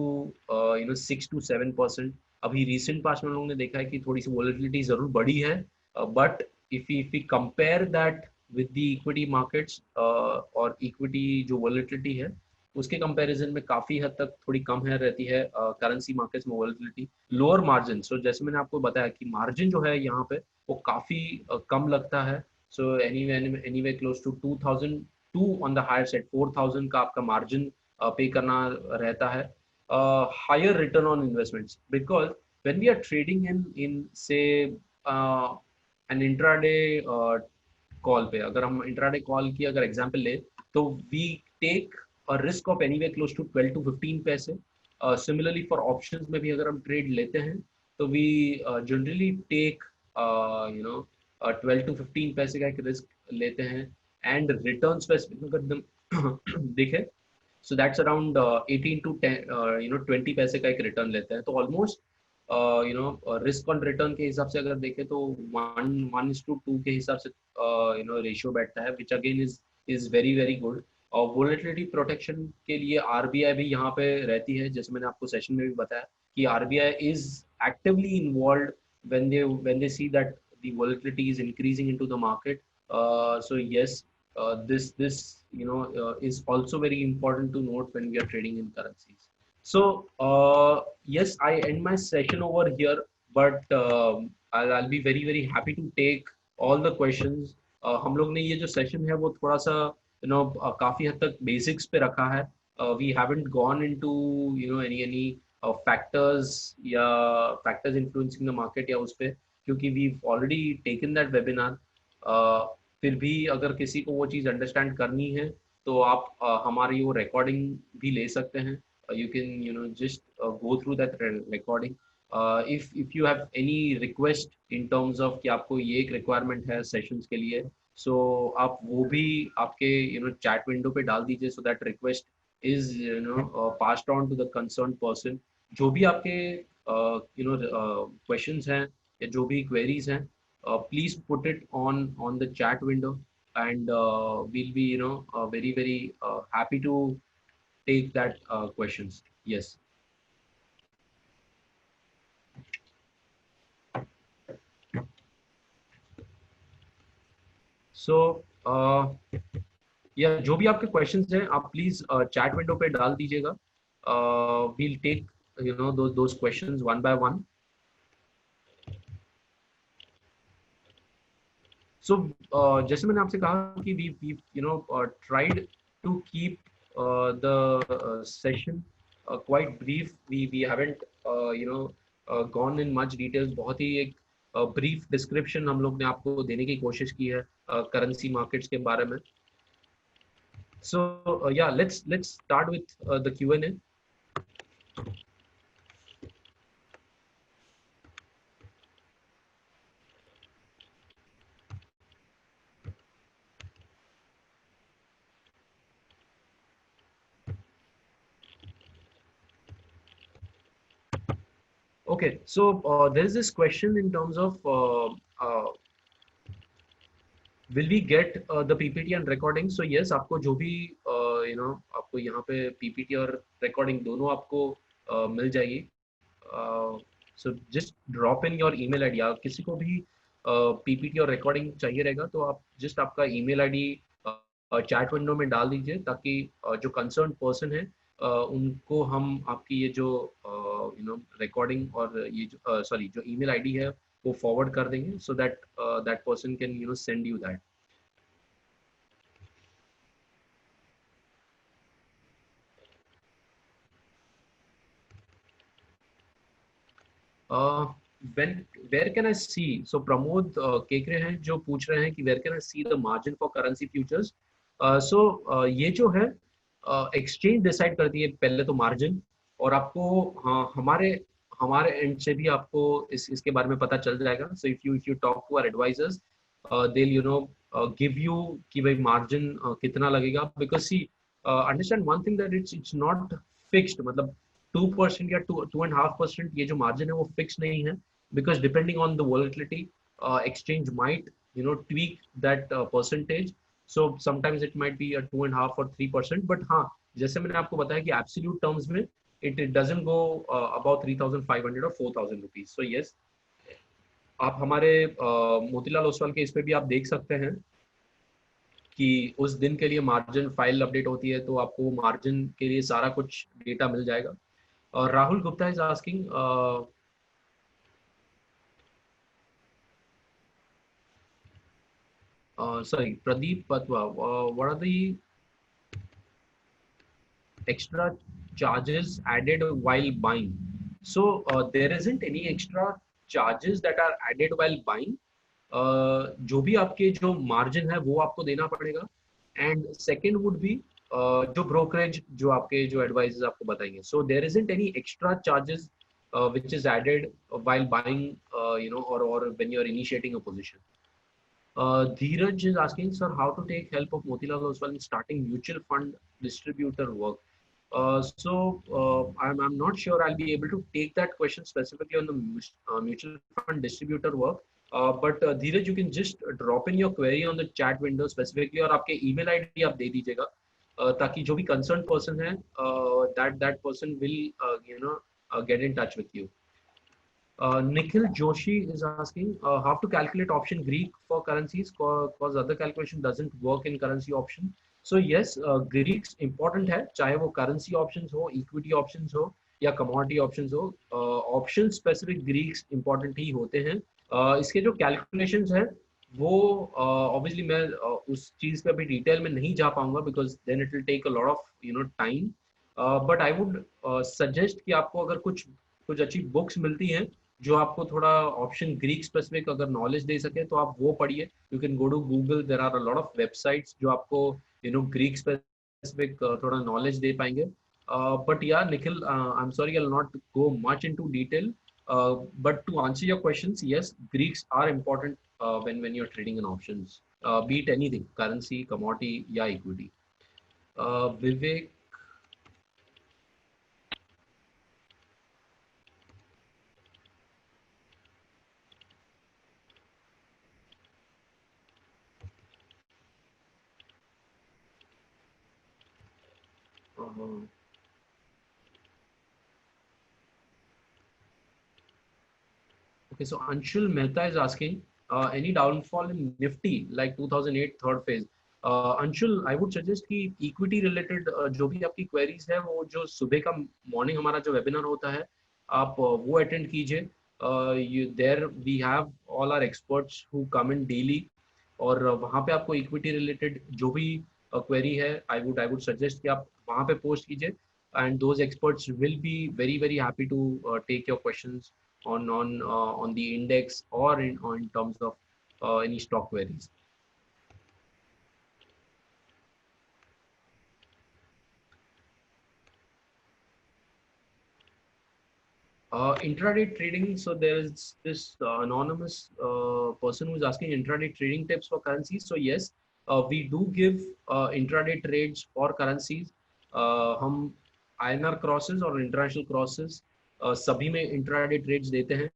6 to 7%. अभी recent past में लोगों ने देखा है कि थोड़ी सी volatility जरूर बढ़ी है, but if we compare that with the equity markets और equity जो volatility है उसके कंपैरिजन में काफी हद तक थोड़ी कम है रहती है करेंसी मार्केट्स में वोलेटिलिटी. लोअर मार्जिन, सो जैसे मैंने आपको बताया कि मार्जिन जो है यहाँ पे वो काफी कम लगता है. So anyway close to 2002 on the higher side 4000 का आपका मार्जिन पे करना रहता है. Higher return on investments because when we are trading in say an intraday call पे, अगर हम इंट्राडे कॉल की अगर एग्जांपल ले तो we take a risk of anywhere close to 12 to 15 पैसे. Similarly for options में भी अगर हम ट्रेड लेते हैं तो we generally take 12 to 15 पैसे का एक रिस्क लेते हैं. एंड रिटर्न स्पेसिफिक अगर देखें so that's around 18 to 10 20 पैसे का एक रिटर्न लेते हैं. तो ऑलमोस्ट रिस्क ऑन रिटर्न के हिसाब से अगर देखें तो 1:2 के हिसाब से रेशियो बैठता है, which again is very good. और वोलेटिलिटी प्रोटेक्शन के लिए आरबीआई भी यहाँ पे रहती है. जैसे मैंने आपको सेशन में भी बताया कि RBI is actively involved when they see that the volatility is increasing into the market. So yes, this is also very important to note when we are trading in currencies. So yes, I end my session over here, but I'll be very happy to take all the questions. हम लोग ने ये जो session है वो थोड़ा सा काफी हद तक बेसिक्स पे रखा है. We haven't gone into any factors या फैक्टर्स इन्फ्लुएंसिंग द मार्केट या उस पे, क्योंकि we already taken that webinar. फिर भी अगर किसी को वो चीज़ अंडरस्टैंड करनी है तो आप हमारी वो रिकॉर्डिंग भी ले सकते हैं. you can just go through that recording. If you have any request in terms of कि आपको ये एक requirement है sessions के लिए, so आप वो भी आपके chat window पे डाल दीजिए, so that request is passed on to the concerned person. जो भी आपके questions हैं या जो भी queries हैं, please put it on the chat window, and we'll be very very happy to take that questions. Yes. So या जो भी आपके क्वेश्चंस हैं आप प्लीज चैट विंडो पे डाल दीजिएगा. We'll take those questions one by one. So जैसे मैंने आपसे कहा कि we tried to keep the session quite brief. We haven't gone in much details. बहुत ही एक brief description हम लोग ने आपको देने की कोशिश की है करेंसी मार्केट्स के बारे में. So yeah, let's start with the Q&A. Okay, so there is this question in terms of will we get the PPT and recording? So yes, आपको जो भी आपको यहाँ पे PPT और recording दोनों आपको मिल जाएगी. So just drop in your email ID. किसी को भी PPT और recording चाहिए रहेगा तो आप just आपका email ID chat window में डाल दीजिए, ताकि जो concerned person है उनको हम आपकी ये जो recording और ये जो sorry जो email ID है वो forward कर देंगे, so that that person can send you that. When where can I see? So Pramod केकरे हैं जो पूछ रहे हैं कि where can I see the margin for currency futures? So ये जो है exchange decide करती है पहले तो margin, और आपको हमारे हमारे end से भी आपको इसके बारे में पता चल जाएगा. So if you talk to our advisors, they'll give you कि भाई margin कितना लगेगा, because see understand one thing that it's not fixed. मतलब 2% या 2.5% ये जो मार्जिन है वो फिक्स नहीं है, because depending on the volatility exchange might tweak that percentage. So sometimes it might be a 2.5 or 3%, but हाँ जैसे मैंने आपको बताया कि absolute terms में it doesn't go about 3,500 or 4,000 rupees. So yes, आप हमारे मोतीलाल ओसवाल के इस पे भी आप देख सकते हैं कि उस दिन के लिए मार्जिन फाइल अपडेट होती है, तो आपको मार्जिन के लिए सारा कुछ डेटा मिल जाएगा. Rahul Gupta is asking, sorry, Pradeep Patwa, what are the extra charges added while buying? So there isn't any extra charges that are added while buying. जो भी आपके जो मार्जिन है वो आपको देना पड़ेगा. एंड सेकेंड वुड बी जो ब्रोकरेज जो आपके जो एडवाइजर्स आपको बताएंगे. So there isn't any extra charges which is added while buying or when you're initiating a position. Dheeraj is asking, sir, how to take help of Motilal Oswal in starting mutual fund distributor work. I'm not sure I'll be able to take that question specifically on the mutual fund distributor work. But Dheeraj, you can just drop in your query on the chat window specifically, और आपके email ID आप दे दीजिएगा, ताकि जो भी concerned person है that person will get in touch with you. Nikhil Joshi is asking how to calculate option Greek for currencies, because other calculation doesn't work in currency option. So yes, Greeks important है, चाहे वो currency options हो, equity options हो या commodity options हो, option specific Greeks important ही होते हैं. इसके जो calculations है वो obviously मैं उस चीज पे अभी डिटेल में नहीं जा पाऊंगा, because then it will take a lot of time. But I would suggest कि आपको अगर कुछ अच्छी बुक्स मिलती हैं जो आपको थोड़ा ऑप्शन ग्रीक स्पेसिफिक अगर नॉलेज दे सके तो आप वो पढ़िए. You can go to Google, there are a lot of websites जो आपको ग्रीक स्पेसिफिक थोड़ा नॉलेज दे पाएंगे. But yeah, Nikhil, I'm sorry, I'll not go much into detail. But to answer your questions, yes, Greeks are important when you're trading in options, be it anything, currency, commodity, yeah, equity. Vivek, uh, okay, so Anshul Mehta is asking, any downfall in Nifty like 2008 third phase? Anshul I would suggest कि equity related जो भी आपकी queries है वो जो सुबह का morning हमारा जो वेबिनार होता है आप वो अटेंड कीजिए. There we have all our experts who come in daily और वहाँ पे आपको इक्विटी रिलेटेड जो भी क्वेरी है आई वुड सजेस्ट कि आप वहाँ पे पोस्ट कीजिए and those experts will be very happy to take your questions on the index or in terms of any stock queries. Intraday trading. So there is this anonymous person who is asking intraday trading tips for currencies. So yes, we do give intraday trades for currencies. हम INR crosses और international crosses सभी में intraday trades देते हैं,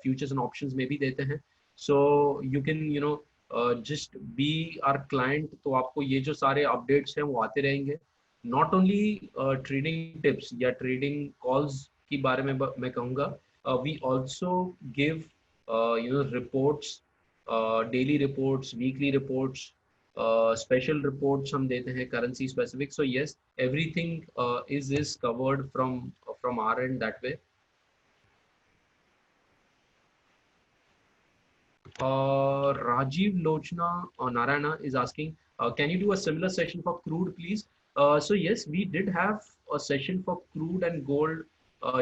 futures and options में भी देते हैं. So you can just be our client. तो आपको ये जो सारे updates हैं वो आते रहेंगे. Not only trading tips या trading calls के बारे में मैं कहूँगा, we also give reports, daily reports, weekly reports, special reports हम देते हैं currency specific. So yes, everything is covered from our end that way. Rajiv Lochna Narayana is asking, can you do a similar session for crude, please? So yes, we did have a session for crude and gold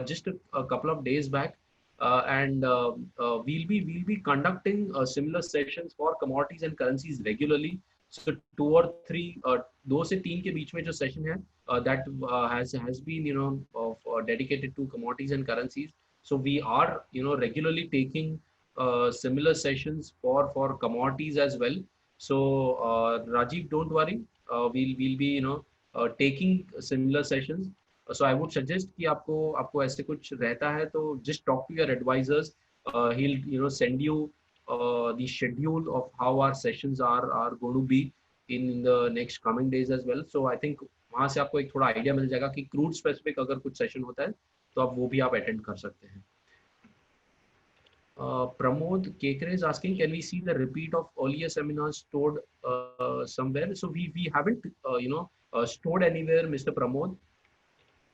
just a couple of days back, and we'll be conducting similar sessions for commodities and currencies regularly. So 2 or 3, 2 से 3 के बीच में जो session है that has been dedicated to commodities and currencies. So we are regularly taking similar sessions for commodities as well. So Rajiv, don't worry, we'll be taking similar sessions. So I would suggest कि आपको ऐसे कुछ रहता है तो just talk to your advisors. He'll send you the schedule of how our sessions are going to be in the next coming days as well. So I think वहाँ से आपको एक थोड़ा आइडिया मिल जाएगा कि क्रूड स्पेसिफिक अगर कुछ session होता है तो आप वो भी आप अटेंड कर सकते हैं. Pramod Kekre is asking, can we see the repeat of earlier seminars stored somewhere? So we haven't stored anywhere, Mr. Pramod.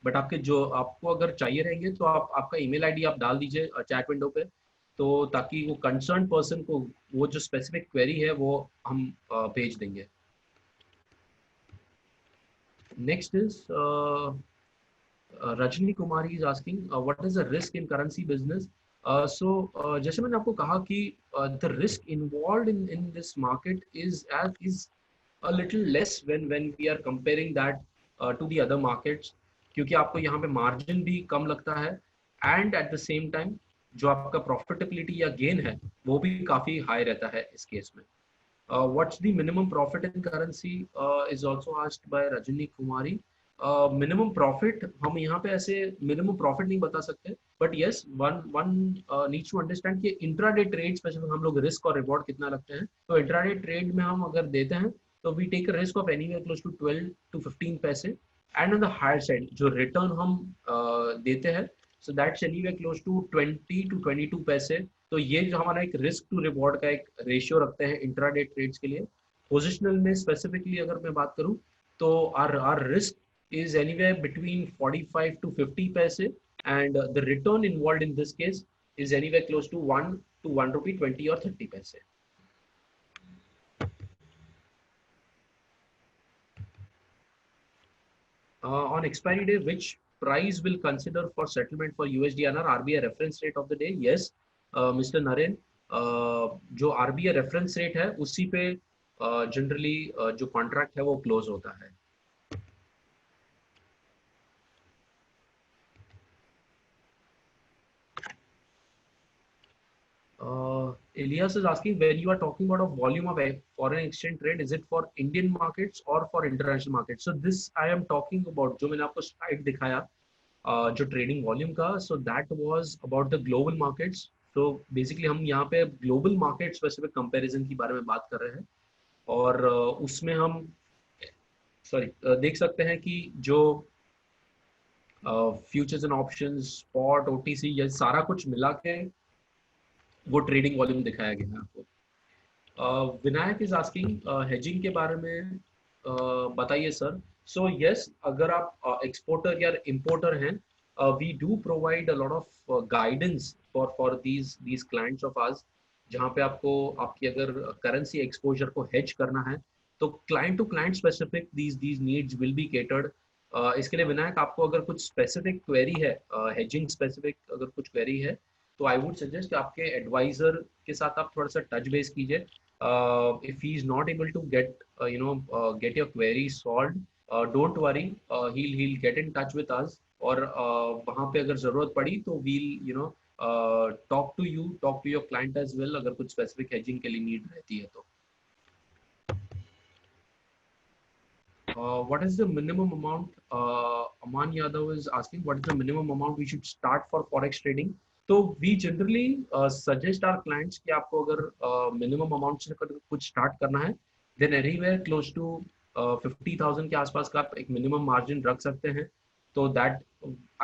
But आपके जो आपको अगर चाहिए रहेंगे तो आप आपका ईमेल आईडी आप डाल दीजिए चैट विंडो पे, तो ताकि वो कंसर्न पर्सन को वो जो स्पेसिफिक क्वेरी है वो हम भेज देंगे. Next is Rajni Kumari is asking, what is the risk in currency business? So जैसे मैंने आपको कहा कि the risk involved in this market is a little less when we are comparing that to the other markets, क्योंकि आपको यहाँ पे margin भी कम लगता है and at the same time जो आपका प्रॉफिटेबिलिटी या गेन है वो भी काफी हाई रहता है इस केस में. What's the minimum profit in currency is also asked by Rajni Kumari. Minimum profit हम यहाँ पे ऐसे मिनिमम प्रॉफिट नहीं बता सकते, but yes one one needs to understand कि इंट्राडे ट्रेड स्पेशली हम लोग रिस्क और रिवॉर्ड कितना रखते हैं. तो इंट्राडे ट्रेड में हम अगर देते हैं तो we take a risk of anywhere close to 12 to 15 पैसे, and on the higher side जो रिटर्न हम देते हैं so that's anywhere close to 20 to 22 पैसे. तो ये जो हमारा एक रिस्क टू रिवॉर्ड का एक रेशियो रखते हैं इंट्राडे ट्रेड्स के लिए. पोजिशनल में स्पेसिफिकली अगर मैं बात करूं तो our risk is anywhere between 45 to 50 paise, and the return involved in this case is anywhere close to 1 to 1 rupee 20 or 30 paise. On expiry day, which price will consider for settlement for USDNR? RBI reference rate of the day? Yes, Mr. Naren, जो RBI reference rate है उसी पे generally जो contract है वो close होता है. Elias is asking, when you are talking about a volume of foreign exchange trade, is it for Indian markets or for international markets? So this I am talking about, जो मैंने आपको slide दिखाया, जो trading volume का, so that was about the global markets. So basically हम यहाँ पे global market specific comparison की बारे में बात कर रहे हैं, और उसमें हम देख सकते हैं कि जो futures and options, spot, OTC, ये सारा कुछ मिला के वो ट्रेडिंग वॉल्यूम दिखाया गया है आपको। विनायक इज आस्किंग हेजिंग के बारे में बताइए सर। सो यस, अगर आप एक्सपोर्टर या इंपोर्टर हैं, we do provide a lot of guidance for these clients of ours, जहाँ पे आपको आपकी अगर करेंसी एक्सपोजर को हेज करना है तो client to client specific these needs will be catered. इसके लिए विनायक, आपको अगर कुछ स्पेसिफिक क्वेरी है, हेजिंग स्पेसिफिक अगर कुछ क्वेरी है, तो आई वुड सजेस्ट कि आपके एडवाइजर के साथ आप थोड़ा सा टच बेस कीजिए। If he is not able to get get your query solved, don't worry, he'll get in touch with us, और वहाँ पे अगर जरूरत पड़ी तो we'll talk to your client as well, अगर कुछ स्पेसिफिक हेजिंग के लिए नीड रहती है तो। What is the minimum amount? Aman Yadav is asking, what is the minimum amount we should start for forex trading? तो we generally suggest our clients कि आपको अगर minimum amount से कुछ start करना है, then anywhere close to 50,000 के आसपास का आप एक minimum margin रख सकते हैं। तो that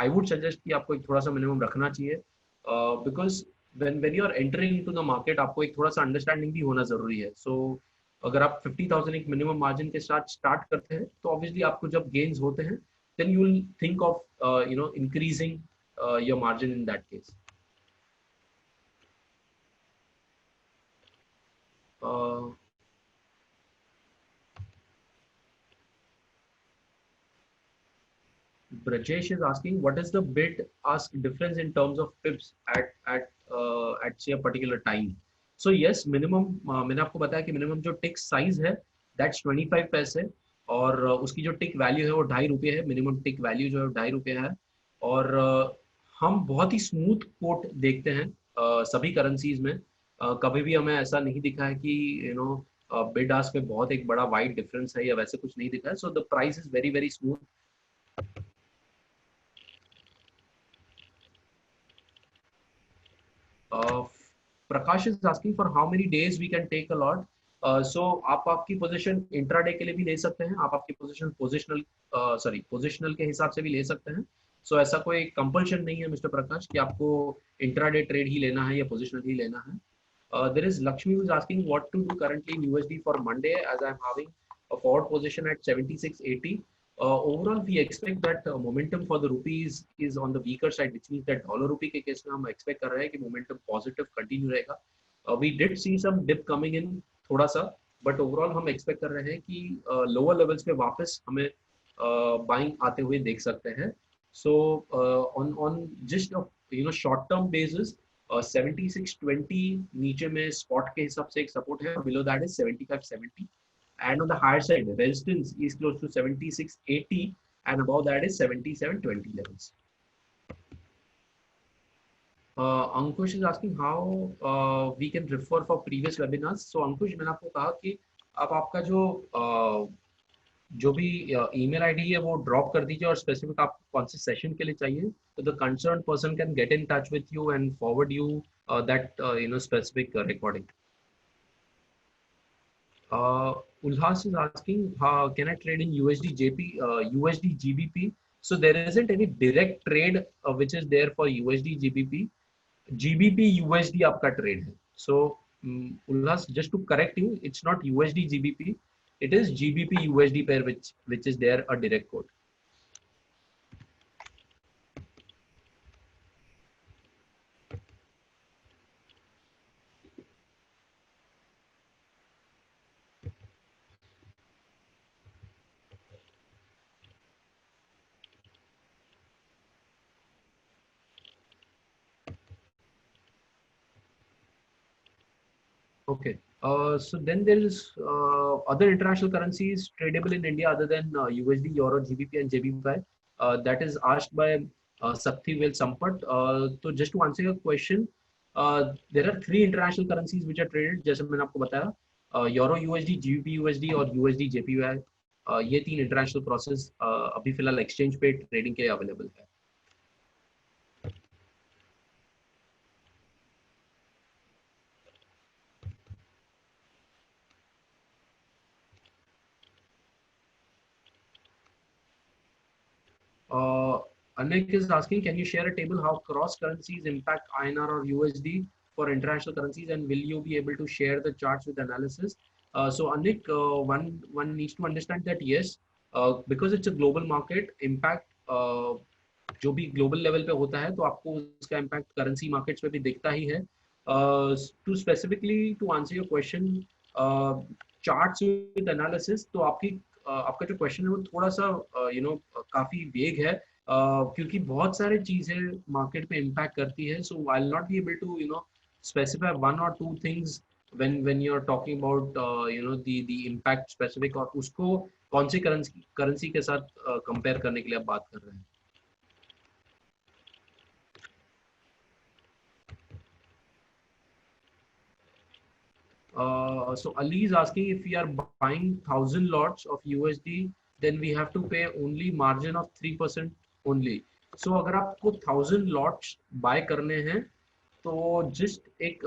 I would suggest कि आपको एक थोड़ा सा minimum रखना चाहिए, because when you are entering into the market, आपको एक थोड़ा सा understanding भी होना जरूरी है। So अगर आप 50,000 एक मिनिमम मार्जिन के साथ स्टार्ट करते हैं, तो ऑब्वियसली आपको जब गेन्स होते हैं, then you will think of increasing your margin in that case. Brajesh is asking, what is the bid ask difference in terms of pips at say a particular time? So yes, minimum, मैंने आपको बताया कि minimum जो tick size है, that's 25 पैसे, और उसकी जो tick value है वो ₹2.5 है। minimum tick value जो है ₹2.5 है, और हम बहुत ही स्मूथ कोट देखते हैं सभी करेंसीज में। कभी भी हमें ऐसा नहीं दिखा है कि बिड आस्क में बहुत एक बड़ा वाइड डिफरेंस है, या वैसे कुछ नहीं दिखा है। So the price is very very smooth. Prakash is asking for how many days we can take a lot. So आप आपकी पोजीशन इंट्राडे के लिए भी ले सकते हैं, आप आपकी पोजीशन पोजिशनल के हिसाब से भी ले सकते हैं। सो ऐसा कोई कंपल्शन नहीं है मिस्टर प्रकाश कि आपको इंट्राडे ट्रेड ही लेना है या पोजिशनल ही लेना है। There is Lakshmi who is asking what to do currently in USD for Monday, as I'm having a forward position at 76.80. Overall, we expect that momentum for the rupee is on the weaker side, which means that dollar rupee के case में हम expect कर रहे हैं कि momentum positive continue रहेगा। We did see some dip coming in थोड़ा सा, but overall हम expect कर रहे हैं कि lower levels पे वापस हमें buying आते हुए देख सकते हैं। So on just short term basis, 76.20 नीचे में स्पॉट के हिसाब से एक सपोर्ट है, below that is 75.70, and on the higher side resistance is close to 76.80, and above that is 77.20 levels. Ankush is asking how we can refer for previous webinars. So Ankush, मैंने आपको कहा कि आप आपका जो भी ईमेल आईडी है वो ड्रॉप कर दीजिए, और स्पेसिफिक आप कौन से सेशन के लिए चाहिए, तो the concern person can get in touch with you and forward you that specific recording. Ulhas is asking, can I trade in USD JP, USD GBP? So there isn't any direct trade which is there for USD GBP. GBP USD आपका trade है। So Ulhas, just to correct you, it's not USD GBP. It is GBP USD pair which is there a direct quote. Okay. So then there is other international currencies tradable in India other than USD, Euro, GBP, and JPY. That is asked by Sakthi Vel Sampat. So just to answer your question, there are 3 international currencies which are traded, जैसे मैंने आपको बताया, euro USD, GBP USD और USD JPY. ये 3 international process अभी फिलहाल exchange पे trading के लिए अवेलेबल है। Anik is asking, can you share a table how cross currencies impact INR or USD for international currencies, and will you be able to share the charts with analysis? So Anik, one needs to understand that yes, because it's a global market, impact जो भी global level पे होता है तो आपको उसका impact currency markets पे भी दिखता ही है। To specifically to answer your question, charts with analysis, तो आपका जो क्वेश्चन है वो थोड़ा सा काफी वेग है, क्योंकि बहुत सारी चीजें मार्केट पे इम्पैक्ट करती है। So I will not be able to specify one or two things when you're talking about the impact specific, और उसको कौन सी करेंसी के साथ कंपेयर करने के लिए आप बात कर रहे हैं। So Ali is asking, if we are buying 1,000 lots of USD, then we have to pay only margin of 3% only. So अगर आपको 1,000 lots buy करने हैं, तो जस्ट एक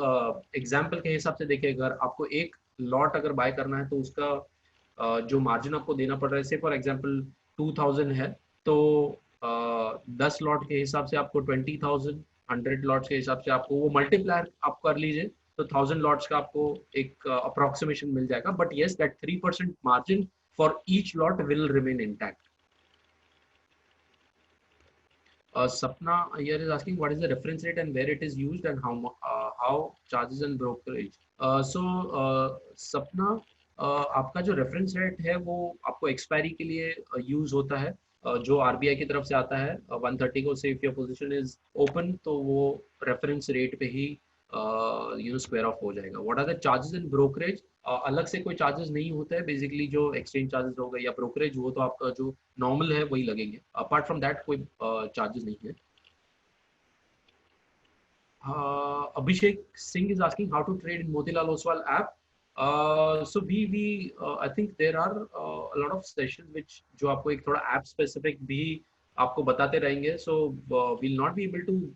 एग्जाम्पल के हिसाब से देखिए, अगर आपको एक लॉट अगर बाय करना है तो उसका जो मार्जिन आपको देना पड़ रहा है, से फॉर एग्जाम्पल 2,000 है, तो 10 लॉट के हिसाब से आपको 20,000, 100 लॉट्स के हिसाब से आपको वो मल्टीप्लायर आप कर लीजिए, तो 1,000 लॉट्स का आपको एक अप्रोक्सीमेशन मिल जाएगा। But yes, that 3% margin for each lot will remain intact. Sapna here is asking, what is the reference rate and where it is used, and how charges and brokerage. Sapna, आपका जो reference rate है वो आपको expiry के लिए use होता है, जो आरबीआई की तरफ से आता है 130 को, से if your position is open तो वो रेफरेंस रेट पे ही स्क्वायर ऑफ हो जाएगा। What are the charges in brokerage? अलग से कोई चार्जेस नहीं होता है, बेसिकली जो एक्सचेंज चार्जेस हो गए या ब्रोकरेज, वो तो आपका जो नॉर्मल है वही लगेंगे, अपार्ट फ्रॉम दैट कोई चार्जेस नहीं है। Abhishek Singh is asking how to trade in Motilal Oswal app. So I think there are a lot of sessions which जो आपको एक थोड़ा app specific भी आपको बताते रहेंगे. So we'll not be able to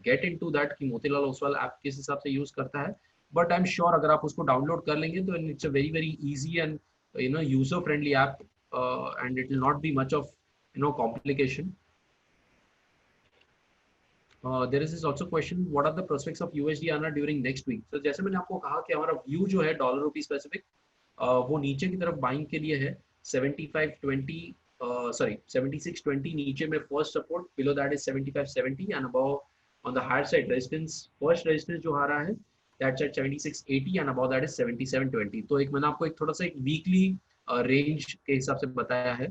get into that कि Motilal Oswal app किस हिसाब से use करता है. But I'm sure अगर आप उसको download कर लेंगे तो it's a very very easy and user friendly app, and it will not be much of complication. There is also question, what are the prospects of USD INR during next week? So जैसे मैंने आपको कहा कि हमारा view जो है dollar rupee specific, वो नीचे की तरफ बाइंग के लिए है 7620 नीचे में first support, below that is 7570 and above on the higher side resistance, first resistance जो आ रहा है that's at 7680 and above that is 7720। तो एक मैंने आपको एक थोड़ा सा एक वीकली रेंज के हिसाब से बताया है।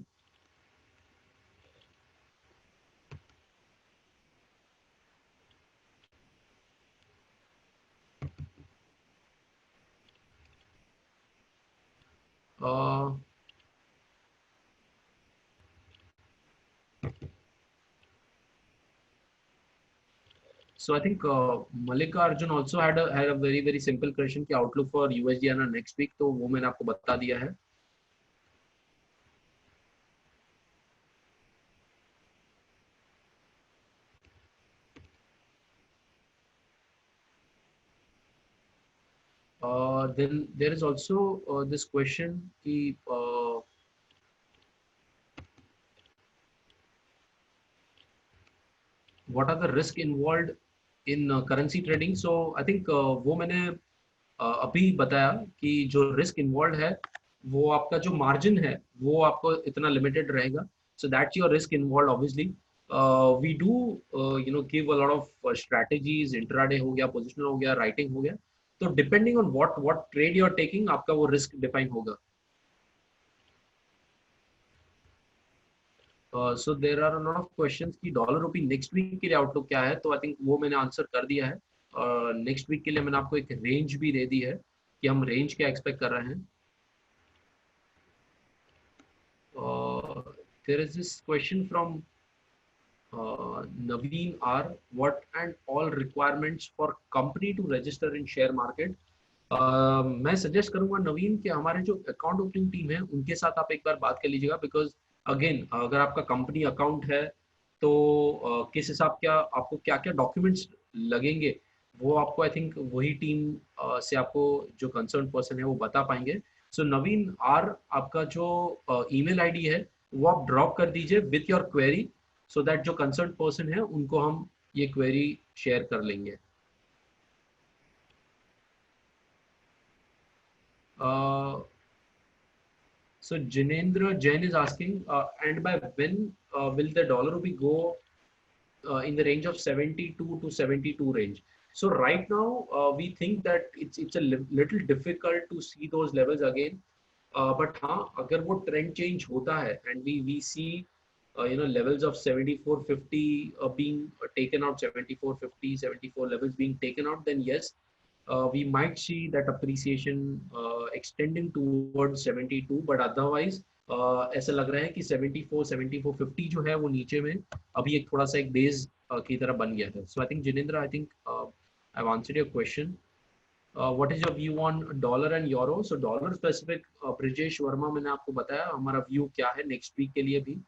So I think Malika Arjun also had a very very simple question कि outlook for USD INR next week, तो वो मैंने आपको बता दिया है। Then there is also this question कि what are the risk involved in currency trading? So I think वो मैंने अभी बताया कि जो रिस्क इन्वॉल्व है वो आपका जो मार्जिन है वो आपको इतना लिमिटेड रहेगा, so that's your risk involve. Obviously we do give a lot of strategies, intraday हो गया, पोजिशनल हो गया, राइटिंग हो गया, तो depending on what trade you are taking आपका वो रिस्क डिफाइन होगा। So there are lot of questions कि डॉलर रुपी नेक्स्ट वीक के लिए आउटलुक क्या है, तो आई थिंक वो मैंने आंसर कर दिया है। नेक्स्ट वीक के लिए मैंने आपको एक रेंज भी दे दी है कि हम रेंज क्या एक्सपेक्ट कर रहे हैं। There is this question from Naveen R, what and all requirements for company to register in share market? मैं सजेस्ट करूंगा नवीन कि हमारे जो अकाउंट ओपनिंग टीम है उनके साथ आप एक बार बात कर लीजिएगा, बिकॉज अगेन अगर आपका कंपनी अकाउंट है तो किस हिसाब क्या आपको क्या क्या डॉक्यूमेंट्स लगेंगे वो आपको आई थिंक वही टीम से आपको जो कंसर्न पर्सन है वो बता पाएंगे. सो नवीन आर, आपका जो ईमेल आईडी है वो आप ड्रॉप कर दीजिए with your query, so that जो कंसर्न पर्सन है उनको हम ये क्वेरी शेयर कर लेंगे. uh, So Jinendra Jain is asking, and by when will the dollar rupee go in the range of 72 to 72 range? So right now we think that it's a little difficult to see those levels again. But हाँ, अगर वो trend change होता है and we see levels of 74.50 being taken out, 74.50, 74 levels being taken out, then yes, we might see that appreciation extending towards 72. But otherwise ऐसा लग रहा है कि 74 74.50 जो है वो नीचे में अभी एक थोड़ा सा एक बेस की तरह बन गया था. So I think Jinendra, I think I've answered your question. What is your view on dollar and euro? So dollar specific, Brijesh Verma मैंने आपको बताया हमारा view क्या है next week के लिए भी.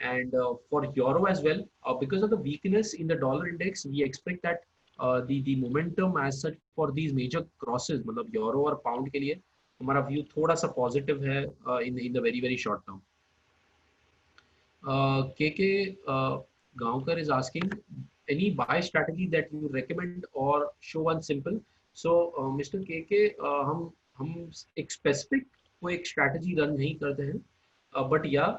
And for euro as well, because of the weakness in the dollar index, we expect that the momentum as such for these major crosses, मतलब euro और pound के लिए हमारा view थोड़ा सा positive है in the very short term. KK Gaonkar is asking, any buy strategy that you recommend or show one simple. So Mr. KK, हम एक specific कोई एक strategy run नहीं करते हैं, but yeah,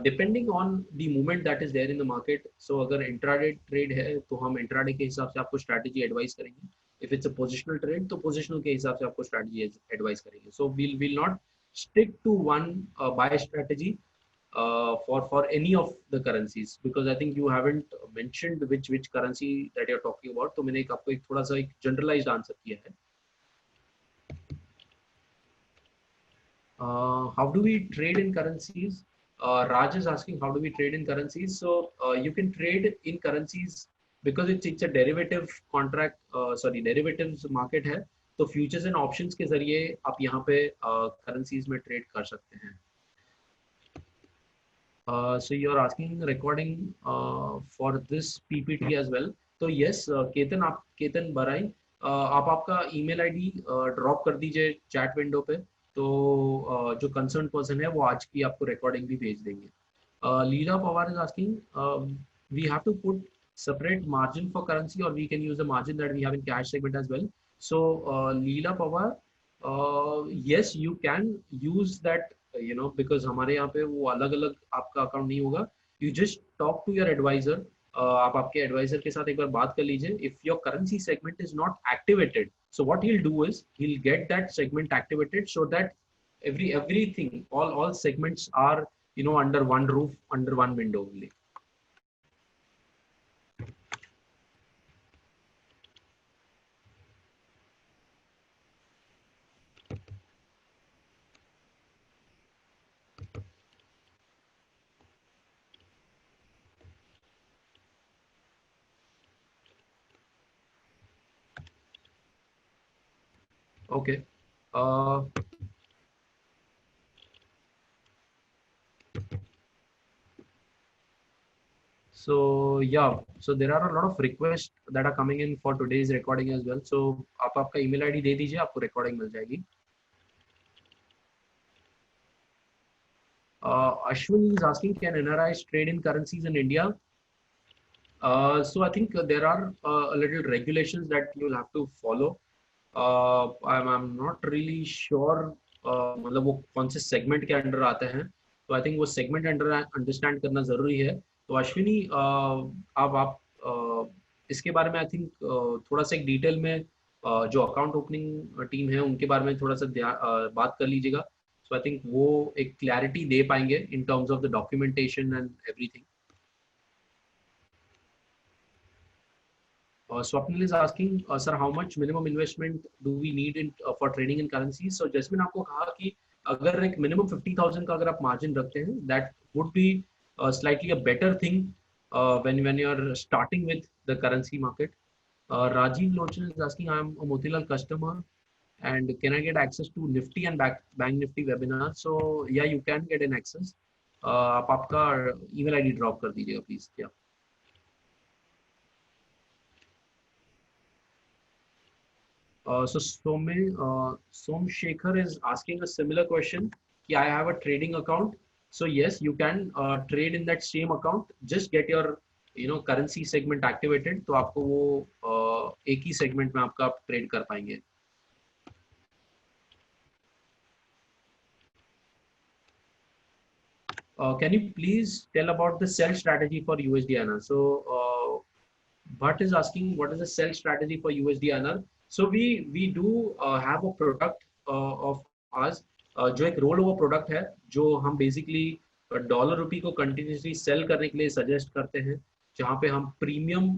depending on the movement that is there in the market. So अगर intraday trade है तो हम intraday के हिसाब से आपको strategy advise करेंगे. If it's a positional trade तो positional के हिसाब से आपको strategy advise करेंगे. So we'll not stick to one buy strategy for any of the currencies, because I think you haven't mentioned which currency that you're talking about. तो मैंने आपको एक थोड़ा सा एक generalized answer किया है. How do we trade in currencies? Raj is asking, how do we trade in currencies? So you can trade in currencies because it's a derivative contract, sorry derivatives market है. तो futures and options के जरिए आप यहाँ पे currencies में trade कर सकते हैं. So you're asking recording for this PPT as well. तो yes, केतन बराई, आप आपका email ID ड्रॉप कर दीजिए चैट विंडो पे, तो जो कंसर्न पर्सन है वो आज की आपको रिकॉर्डिंग भी भेज देंगे. Leela Pawar is asking, we have to put separate margin for currency, or we can use the margin that we have in cash segment as well. So Leela Pawar, yes, you can use that, because हमारे यहाँ पे वो अलग अलग आपका account नहीं होगा. You just talk to your advisor. आप आपके एडवाइजर के साथ एक बार बात कर लीजिए. If your currency segment is not activated, so what he'll do is he'll get that segment activated so that everything, all segments are under one roof, under one window only. Okay. So yeah, so there are a lot of requests that are coming in for today's recording as well. So आप आपका email ID दे दीजिए, आपको recording मिल जाएगी. Ashwin is asking, can NRIs trade in currencies in India? So I think there are a little regulations that you'll have to follow. I'm not really sure मतलब वो कौन से segment के under आते हैं, तो I think वो segment under understand करना जरूरी है. तो अश्विनी, आप इसके बारे में I think थोड़ा सा एक डिटेल में जो अकाउंट ओपनिंग टीम है उनके बारे में थोड़ा सा बात कर लीजिएगा. So I think वो एक क्लैरिटी दे पाएंगे in terms of the documentation and everything. Swapnil is asking, sir, how much minimum investment do we need in for trading in currencies? So Jasmine आपको कहा कि अगर एक minimum 50,000 का अगर आप margin रखते हैं, that would be slightly a better thing when you're starting with the currency market. Rajiv Lochan is asking, I'm a Motilal customer and can I get access to Nifty and Bank Nifty webinar? So yeah, you can get an access. आप आपका email ID drop कर दीजिएगा please. Yeah. So Som Shekhar is asking a similar question. I have a trading account. So yes, you can trade in that same account. Just get your currency segment activated. तो आपको वो एक ही segment में आपका आप trade कर पाएंगे. Can you please tell about the sell strategy for USD INR? So Bhatt is asking what is the sell strategy for USD INR. So we do have a product of ours जो एक roll over product है जो हम basically dollar rupee को continuously cell करने के लिए suggest करते हैं जहाँ पे हम प्रीमियम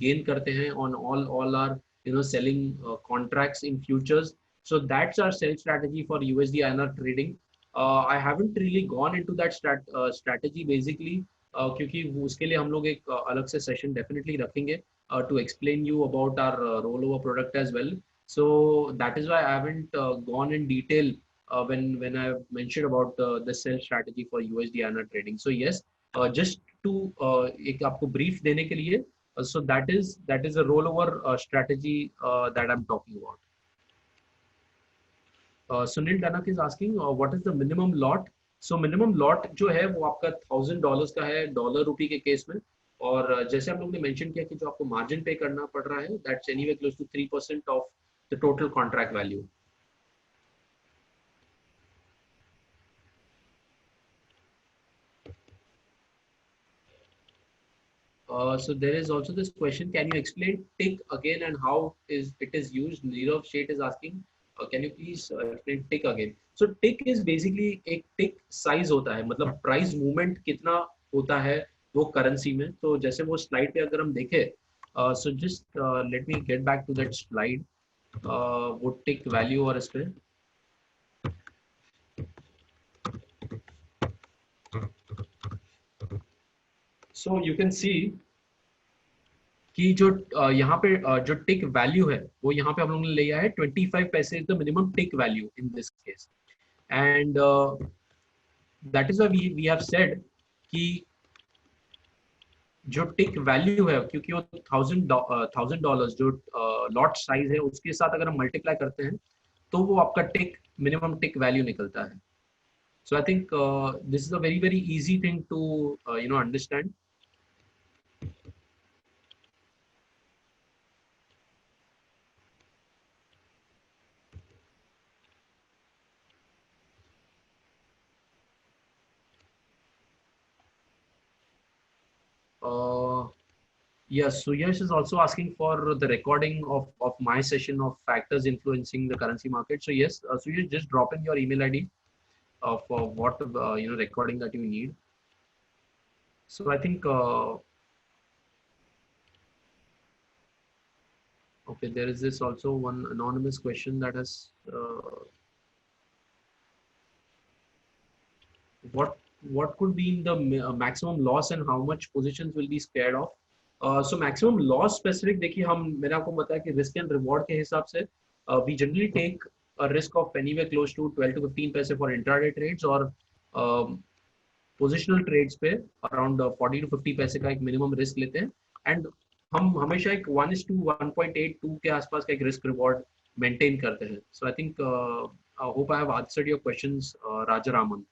गेन करते हैं on all our selling contracts in futures. So that's our sell strategy for USD INR trading. I haven't really gone into that strategy basically क्योंकि उसके लिए हम लोग एक अलग से सेशन डेफिनेटली रखेंगे to explain you about our rollover product as well. So that is why I haven't gone in detail when I mentioned about the sell strategy for USD INR trading. So yes, just to एक आपको brief देने के लिए, so that is a rollover strategy that I'm talking about. Sunil Danak is asking what is the minimum lot. So minimum lot जो है वो आपका $1000 का है डॉलर रुपी के केस में. और जैसे हम लोग ने मेंशन किया कि जो आपको मार्जिन पे करना पड़ रहा है that's anyway close to 3% of the total contract value. So there is also this question, can you explain tick again and how is it is used? Nirav Sheth is asking, can you please explain tick again? So tick is basically एक tick size होता है, मतलब price movement कितना होता है वो currency में. तो जैसे वो slide पे अगर हम देखें, so just let me get back to that slide. वो tick value और इस पे so you can see कि जो यहाँ पे जो टिक वैल्यू है वो यहाँ पे हम लोगों ने लिया है 25 पैसे is the minimum tick value in this case. And that is why we have said कि जो टिक वैल्यू है क्योंकि वो $1000 जो लॉट साइज है उसके साथ अगर हम मल्टीप्लाई करते हैं तो वो आपका टिक मिनिमम टिक वैल्यू निकलता है. So I think this is a very very easy thing to understand. Yes, Suyash is also asking for the recording of my session of factors influencing the currency market. So yes, Suyash, just drop in your email ID for what recording that you need. So I think okay, there is this also one anonymous question that has what could be the maximum loss and how much positions will be scared of. So maximum loss specific देखिए हम मैंने आपको बताया कि risk and reward के हिसाब से we generally take a risk of anywhere close to 12 to 15 पैसे for intraday trades और positional trades पे around 40 to 50 पैसे का एक minimum risk लेते हैं. And हम हमेशा एक 1:1.82 के आसपास का एक risk reward maintain करते हैं. So I think I hope I have answered your questions, Rajaraman.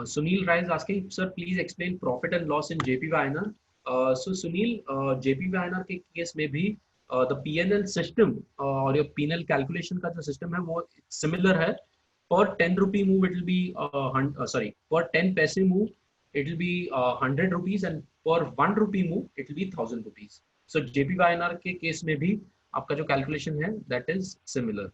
Sunil Rai is asking, sir, please explain profit and loss in JPY-INR. So Sunil, JPY-INR के केस में भी the PNL system और your PNL calculation का जो system है वो similar है. Per 10 rupee move it will be per 10 paise move it will be 100 rupees and per 1 rupee move it will be 1000 rupees. So JPY-INR के case में भी आपका जो calculation है that is similar.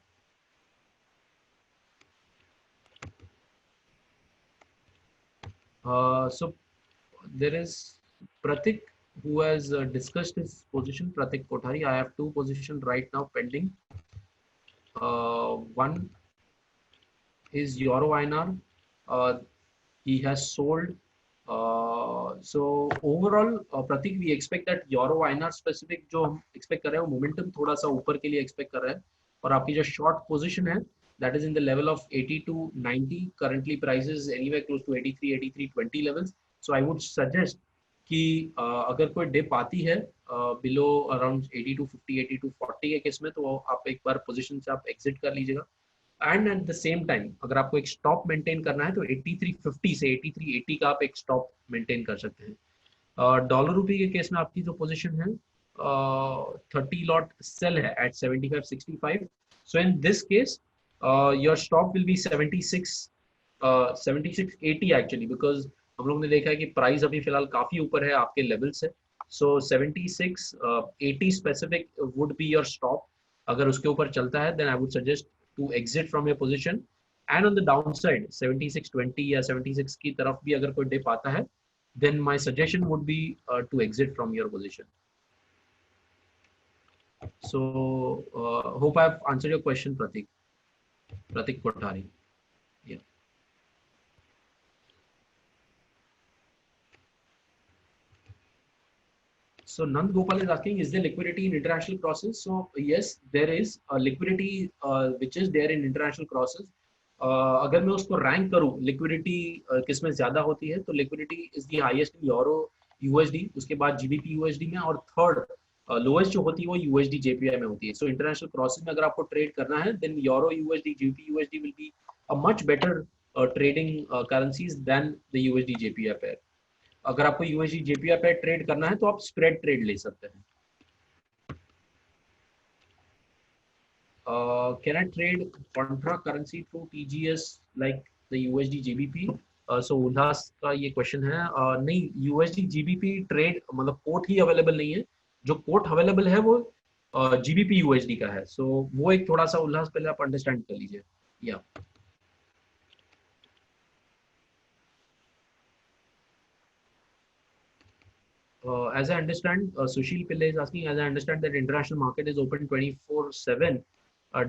So there is Pratik who has discussed his position? Pratik Kothari. I have two positions right now pending. One is Euro INR. Uh, he has sold. So overall, Pratik, we expect that Euro INR specific जो हम expect कर रहे हैं, momentum थोड़ा सा ऊपर के लिए expect कर रहे हैं, और आपकी जो short position है, that is in the level of 80 to 90. Currently prices anywhere close to 83, 83.20 levels. So I would suggest कि अगर कोई डिप आती है बिलो अराउंड 80 टू 50, 80 टू 40 के केस में, तो आप एक बार पोजीशन से आप एग्जिट कर लीजिएगा. And at the same time अगर आपको एक स्टॉप मेंटेन करना है तो 8350 से 8380 का आप एक स्टॉप मेंटेन कर सकते हैं. डॉलर रुपये के केस में आपकी जो पोजीशन है 30 लॉट सेल है at 7565. So in this case your stop will be 7680 actually, because हम लोग ने देखा है कि प्राइस अभी फिलहाल काफी ऊपर है आपके लेवल से. So 7680 specific would be your stop. अगर उसके ऊपर चलता है then I would suggest to exit from your position. And on the downside 7620 या 76 की तरफ भी अगर कोई dip आता है, then my suggestion would be to exit from your position. So hope I've answered your question, Pratik Kothari. Yeah. So Nand Gopal is asking, is there liquidity in international crosses? So yes, there is a liquidity which is there in international crosses. अगर मैं उसको rank करूं liquidity किस में ज्यादा होती है, तो liquidity is the highest in euro USD, उसके बाद जीबीपी यूएसडी में, और थर्ड लोएस्ट जो होती है वो यूएसडी जेपीआई में होती है. सो इंटरनेशनल क्रॉसेस में अगर आपको ट्रेड करना है then euro USD GBP USD will be a much better trading currencies then the USD JPY pair. अगर आपको यूएसडी जेपीआई पे ट्रेड करना है तो आप स्प्रेड ट्रेड ले सकते हैं. Can I trade contra currency through TGS like the USD GBP? So Ullas का ये क्वेश्चन है. नहीं, यूएसडी जीबीपी ट्रेड मतलब कोट ही अवेलेबल नहीं है. जो कोट अवेलेबल है वो जीबीपी यूएसडी का है. सो वो एक थोड़ा सा उल्लास पहले आप अंडरस्टैंड कर लीजिए. या as I understand, Sushil Pillai is asking, as I understand that international market is open 24/7.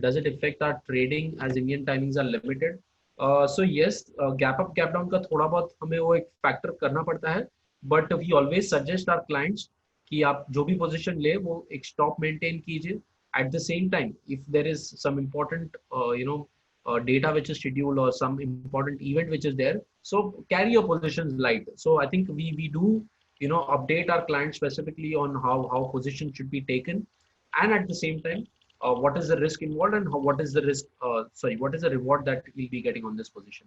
Does it affect our trading as Indian timings are limited? So yes, gap up, gap down का थोड़ा बहुत हमें वो एक factor करना पड़ता है. But we always suggest our clients कि आप जो भी position ले वो एक stop maintain कीजिए. At the same time, if there is some important, data which is scheduled or some important event which is there, so carry your positions light. So I think we do update our clients specifically on how position should be taken, and at the same time what is the risk involved, and what is the risk what is the reward that we'll be getting on this position.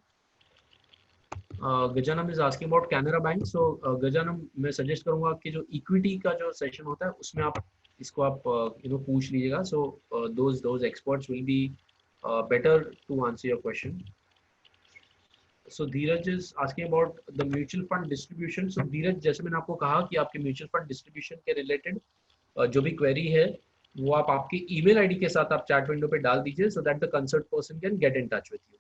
Gajanam is asking about Canara Bank. So Gajanam, मैं suggest करूंगा कि जो equity का जो session होता है उसमें आप इसको आप पूछ लीजिएगा. So those experts will be better to answer your question. So Dheeraj is asking about the mutual fund distribution. So Dheeraj, जैसे मैंने आपको कहा कि आपके mutual fund distribution के related जो भी query है वो आप आपकी email ID के साथ आप chat window पे डाल दीजिए, so that the concerned person can get in touch with you.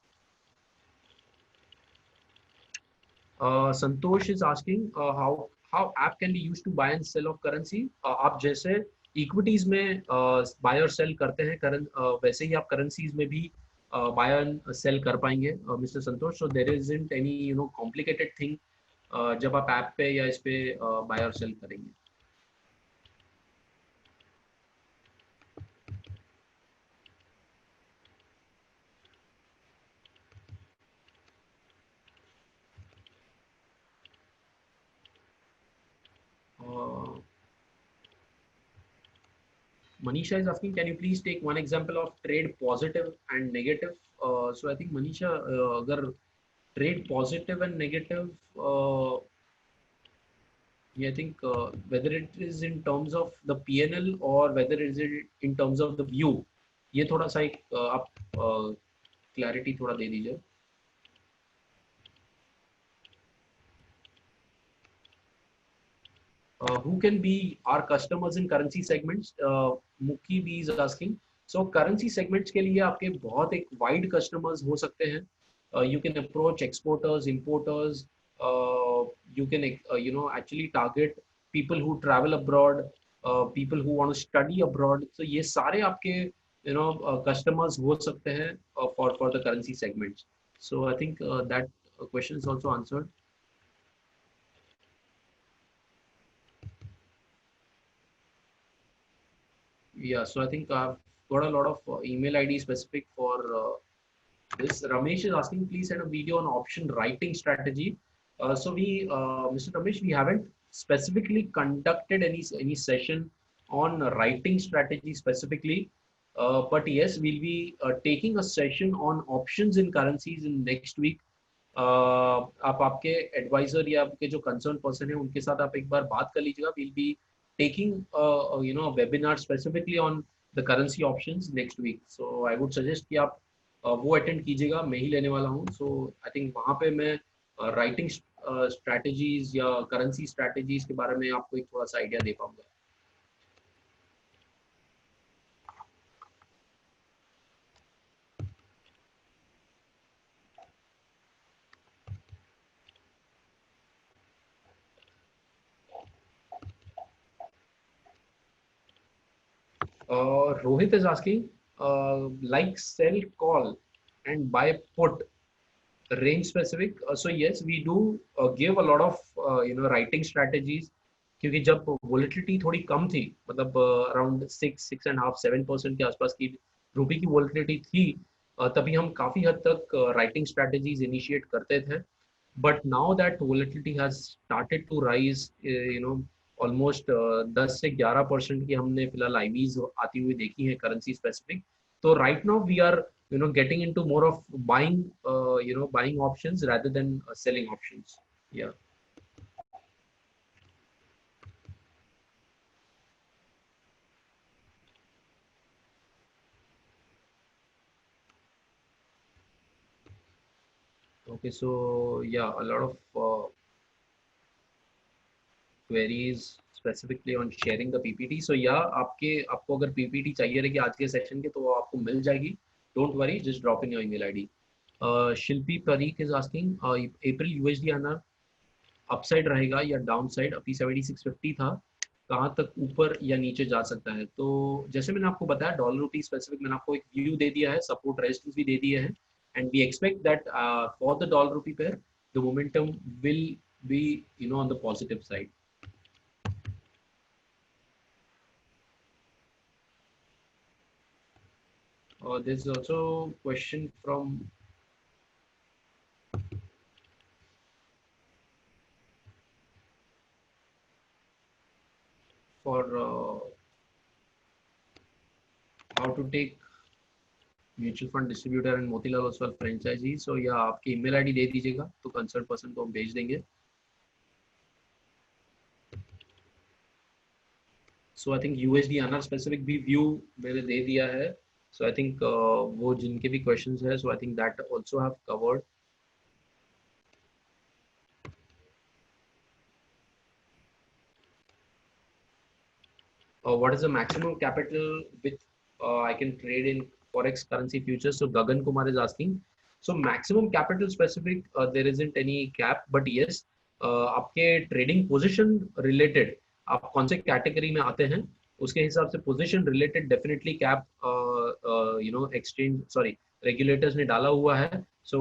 Santosh is asking how app can be used to buy and sell of currency. आप जैसे equities में buy और sell करते हैं वैसे ही आप currencies में भी buy and sell कर पाएंगे, Mr. Santosh. So there isn't any complicated thing जब आप app पे या इस पे buy और sell करेंगे. Manisha is asking, can you please take one example of trade positive and negative? So I think Manisha, अगर trade positive and negative, I think whether it is in terms of the PNL or whether it is in terms of the view, ये थोड़ा सा एक आप clarity थोड़ा दे दीजिए. Who can be our customers in currency segments? Muki B is asking. So currency segments के लिए आपके बहुत एक wide customers हो सकते हैं. You can approach exporters, importers. You can actually target people who travel abroad, people who want to study abroad. So ये सारे आपके customers हो सकते हैं for the currency segments. So I think that question is also answered. Yeah, so I think I've got a lot of email ID specific for this. Ramesh is asking, please send a video on option writing strategy. Mr. Ramesh, we haven't specifically conducted any session on writing strategy specifically, but yes, we'll be taking a session on options in currencies in next week. आप आपके adviser या आपके जो concern person है उनके साथ आप एक बार बात कर लीजिएगा. Will be taking webinar specifically on the currency options next week. So I would suggest कि आप वो अटेंड कीजिएगा. मैं ही लेने वाला हूँ. सो आई थिंक वहाँ पे मैं राइटिंग स्ट्रैटेजीज या करेंसी स्ट्रैटेजीज के बारे में आपको एक थोड़ा सा आइडिया दे पाऊंगा. Rohit is asking, like sell call and buy put range specific. So yes, we do give a lot of writing strategies. क्योंकि जब वोलेटिलिटी थोड़ी कम थी, मतलब अराउंड 6.5-7% के आसपास की रूपी की वोलेटिलिटी थी, तभी हम काफी हद तक राइटिंग स्ट्रेटजीज इनिशिएट करते थे. But now that volatility has started to rise, almost 10 से 11% की हमने फिलहाल आईवीज आती हुई देखी है करेंसी स्पेसिफिक. तो right now we are getting into more of buying options rather than selling options. Yeah. Okay, so yeah, a lot of queries specifically on sharing the PPT. So yeah, आपको अगर PPT चाहिए रहेगी आज के session के, तो वो आपको मिल जाएगी. Don't worry, just drop in your email ID. Shilpi Parikh is asking, April USD आना अपसाइड रहेगा या डाउन साइड? अभी 7650 था, कहाँ तक ऊपर या नीचे जा सकता है? तो जैसे मैंने आपको बताया, डॉलर रुपी स्पेसिफिक मैंने आपको एक व्यू दे दिया है, सपोर्ट रेजिस्टेंस भी दे दिया है, and we expect that for the dollar rupee pair the momentum will be on the positive side. There's also question from for how to take mutual fund distributor and Motilal Oswal franchise. So या आपकी email ID दे दीजिएगा तो concern person को हम भेज देंगे. सो I think USD आना specific भी व्यू मैंने दे दिया है. सो आई थिंक वो जिनके भी क्वेश्चंस है, so I think that also have covered. What is the maximum capital with I can trade in forex currency futures? So Gagan Kumar is asking. So maximum capital specific there isn't any cap, but yes, आपके trading position related आप कौन से category में आते हैं उसके हिसाब से position related definitely cap exchange sorry regulators ने डाला हुआ है. सो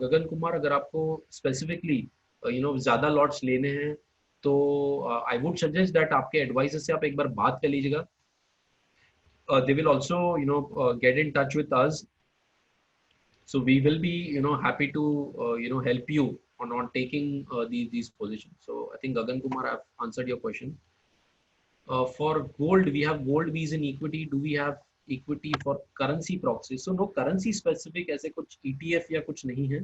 गगन कुमार, अगर आपको स्पेसिफिकली ज्यादा लॉट्स लेने हैं तो आई वुड सजेस्ट दैट आपके एडवाइजर से आप एक बार बात कर लीजिएगा. They will also get in touch with us. So we will be happy to help you on taking these positions. So I think Gagan Kumar, I've answered your question. For gold, we have gold V's in equity. Do we have equity for currency proxy? So no currency specific ऐसे कुछ ETF या कुछ नहीं है.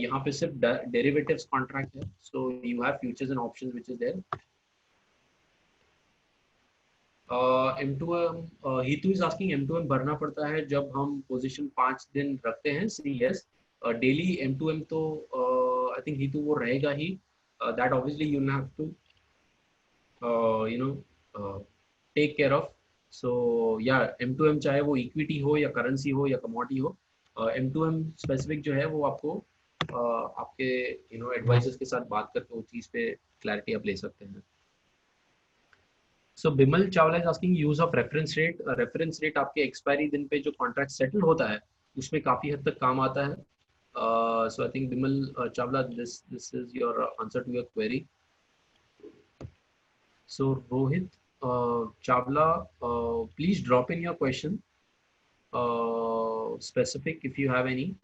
यहाँ पे सिर्फ derivatives contract है. So you have futures and options which is there. M2M, Hitu is asking, M2M भरना पड़ता है जब हम पोजीशन 5 दिन रखते हैं? यस, डेली M2M तो आई थिंक Hitu वो रहेगा ही. That obviously you have to take care of. So या M2M चाहे वो इक्विटी हो या करेंसी हो या कमोडिटी हो, M2M स्पेसिफिक जो है वो आपको आपके एडवाइजर्स के साथ बात करके वो चीज़ पे क्लैरिटी आप ले सकते हैं. So Bimal Chawla is asking use of reference rate. Reference rate आपके expiry दिन पे जो contract settle होता है उसमें काफी हद तक काम आता है. So I think Bimal Chawla, this is your answer to your query. So Rohit Chawla, please drop in your question, specific if you have any.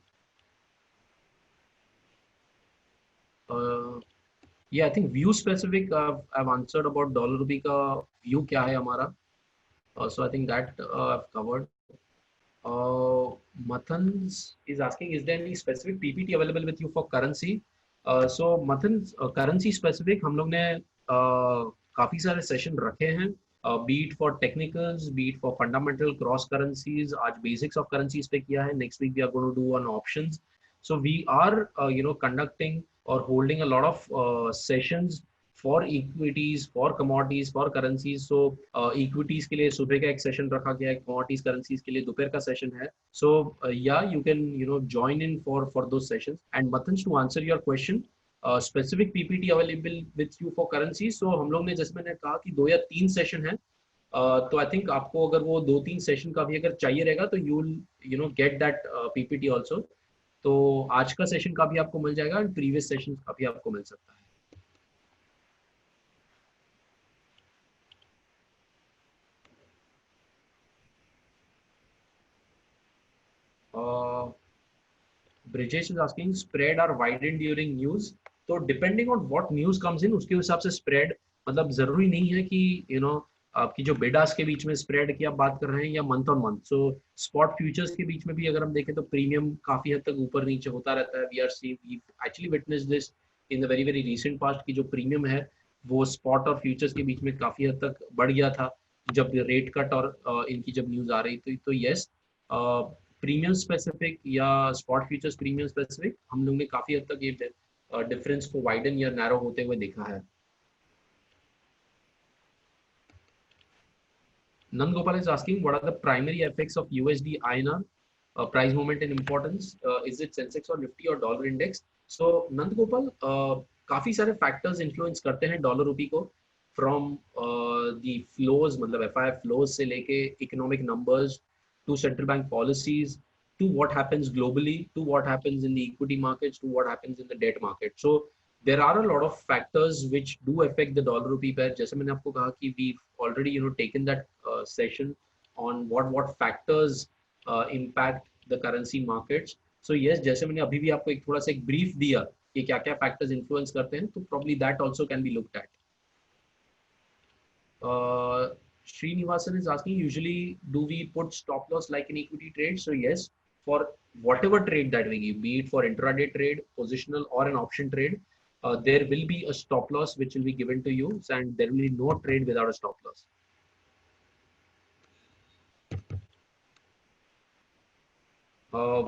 Yeah, I think view specific I've answered about dollar rupee का view क्या है हमारा. So I think that I've covered. Mathan is asking, is there any specific PPT available with you for currency? So Mathan, currency specific हम लोग ने काफी सारे session रखे हैं, be it for technicals, be it for fundamental cross currencies. आज basics of currencies पे किया है. Next week we are going to do on options. So we are conducting or holding a lot of sessions for equities, for commodities, for currencies. So equities के लिए सुबह का एक session रखा गया है, commodities currencies के लिए दोपहर का session है. So yeah, you can join in for those sessions. And Mathan, to answer your question, specific PPT available with you for currencies. So हम लोग ने, जैसे मैंने कहा कि 2 या 3 session है, तो आई थिंक आपको अगर वो 2-3 सेशन का भी अगर चाहिए रहेगा तो you get that PPT also. तो आज का सेशन का भी आपको मिल जाएगा और प्रीवियस सेशन का भी आपको मिल सकता है. Brijesh is asking, spread are widened during news. तो depending on what news comes in उसके हिसाब से स्प्रेड, मतलब जरूरी नहीं है कि आपकी जो बिडास के बीच में स्प्रेड की आप बात कर रहे हैं या month on month. So spot futures के बीच में भी अगर हम देखें तो प्रीमियम काफी हद तक ऊपर नीचे होता रहता है. We are see we actually witness this in the very very recent past की जो प्रीमियम है वो स्पॉट और फ्यूचर्स के बीच में काफी हद तक बढ़ गया था जब रेट कट और इनकी जब न्यूज आ रही थी. तो यस, प्रीमियम स्पेसिफिक या स्पॉट फ्यूचर्स प्रीमियम स्पेसिफिक हम लोग ने काफी हद तक ये डिफरेंस को वाइडन या नैरो होते हुए देखा है. Nan Gopal is asking, what are the primary effects of USD INR price movement in importance? Is it Sensex or Nifty or dollar index? So Nand Gopal, काफी सारे factors influence करते हैं dollar rupee को, from the flows, मतलब FI flows से लेके economic numbers to central bank policies to what happens globally to what happens in the equity markets to what happens in the debt market. So there are a lot of factors which do affect the dollar rupee pair. जैसे मैंने आपको कहा कि we've already taken that session on what factors impact the currency markets. So yes, जैसे मैंने अभी भी आपको एक थोड़ा सा एक brief दिया कि क्या क्या factors influence करते हैं, तो probably that also can be looked at. Srinivasan is asking, usually do we put stop loss like an equity trade? So yes, for whatever trade that we give, be it for intraday trade, positional or an option trade, there will be a stop loss which will be given to you, and there will be no trade without a stop loss.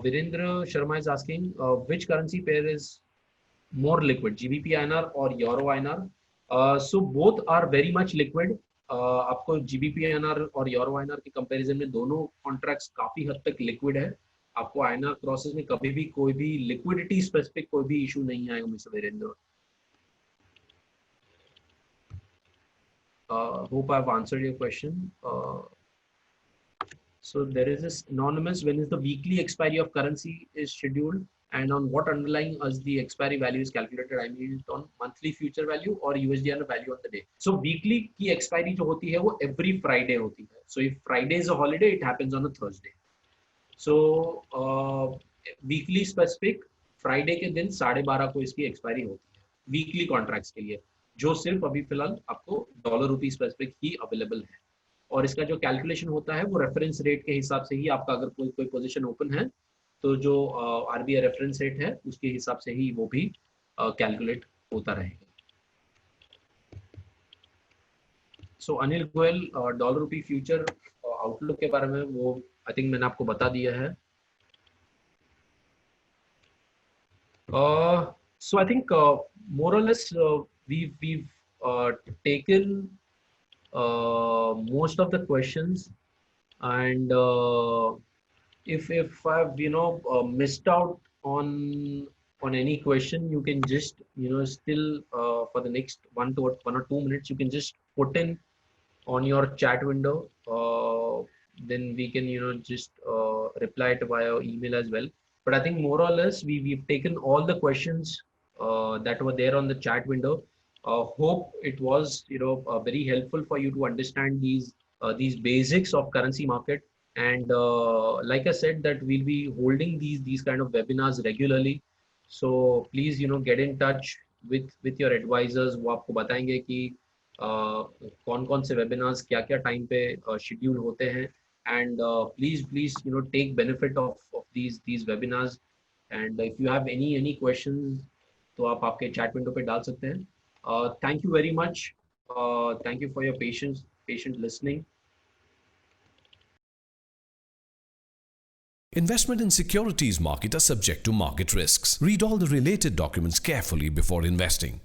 Virendra Sharma is asking, which currency pair is more liquid, GBP INR or Euro INR? So both are very much liquid. आपको GBP INR और Euro INR के comparison में दोनों contracts काफी हद तक liquid है. आपको INR क्रॉसेस में कभी भी कोई भी लिक्विडिटी स्पेसिफिक कोई भी इशू नहीं आएगा mister Virendra. Hope I've answered your question. So there is this anonymous, when is the weekly expiry of currency is scheduled and on what underlying as the expiry value is calculated? I mean on monthly future value or USD value on the day. So weekly की expiry जो होती है वो every Friday होती है. So if Friday is a holiday, it happens on a Thursday. So weekly specific Friday के दिन 12:30 को इसकी expiry होती है weekly contracts के लिए, जो सिर्फ अभी फिलहाल आपको डॉलर रुपी स्पेसिफिक ही अवेलेबल है. और इसका जो कैलकुलेशन होता है वो रेफरेंस रेट के हिसाब से ही, आपका अगर कोई पोजीशन ओपन है तो जो आरबीआई रेफरेंस रेट है उसके हिसाब से ही वो भी कैलकुलेट होता रहेगा. So Anil Goyal, dollar rupee future outlook के बारे में वो आई थिंक मैंने आपको बता दिया है. सो आई थिंक मोर और less we've taken most of the questions, and if I've missed out on any question, you can just still for the next 1 or 2 minutes you can just put in on your chat window. Then we can just reply to via email as well. But I think more or less we've taken all the questions that were there on the chat window. Hope it was very helpful for you to understand these basics of currency market. And like I said, that we'll be holding these kind of webinars regularly. So please get in touch with your advisors. वो आपको बताएंगे कि कौन कौन से webinars क्या क्या time पे schedule होते हैं. And please take benefit of these webinars. And if you have any questions तो आप आपके chat window पे डाल सकते हैं. Thank you very much. Thank you for your patient listening. Investment in securities market are subject to market risks. Read all the related documents carefully before investing.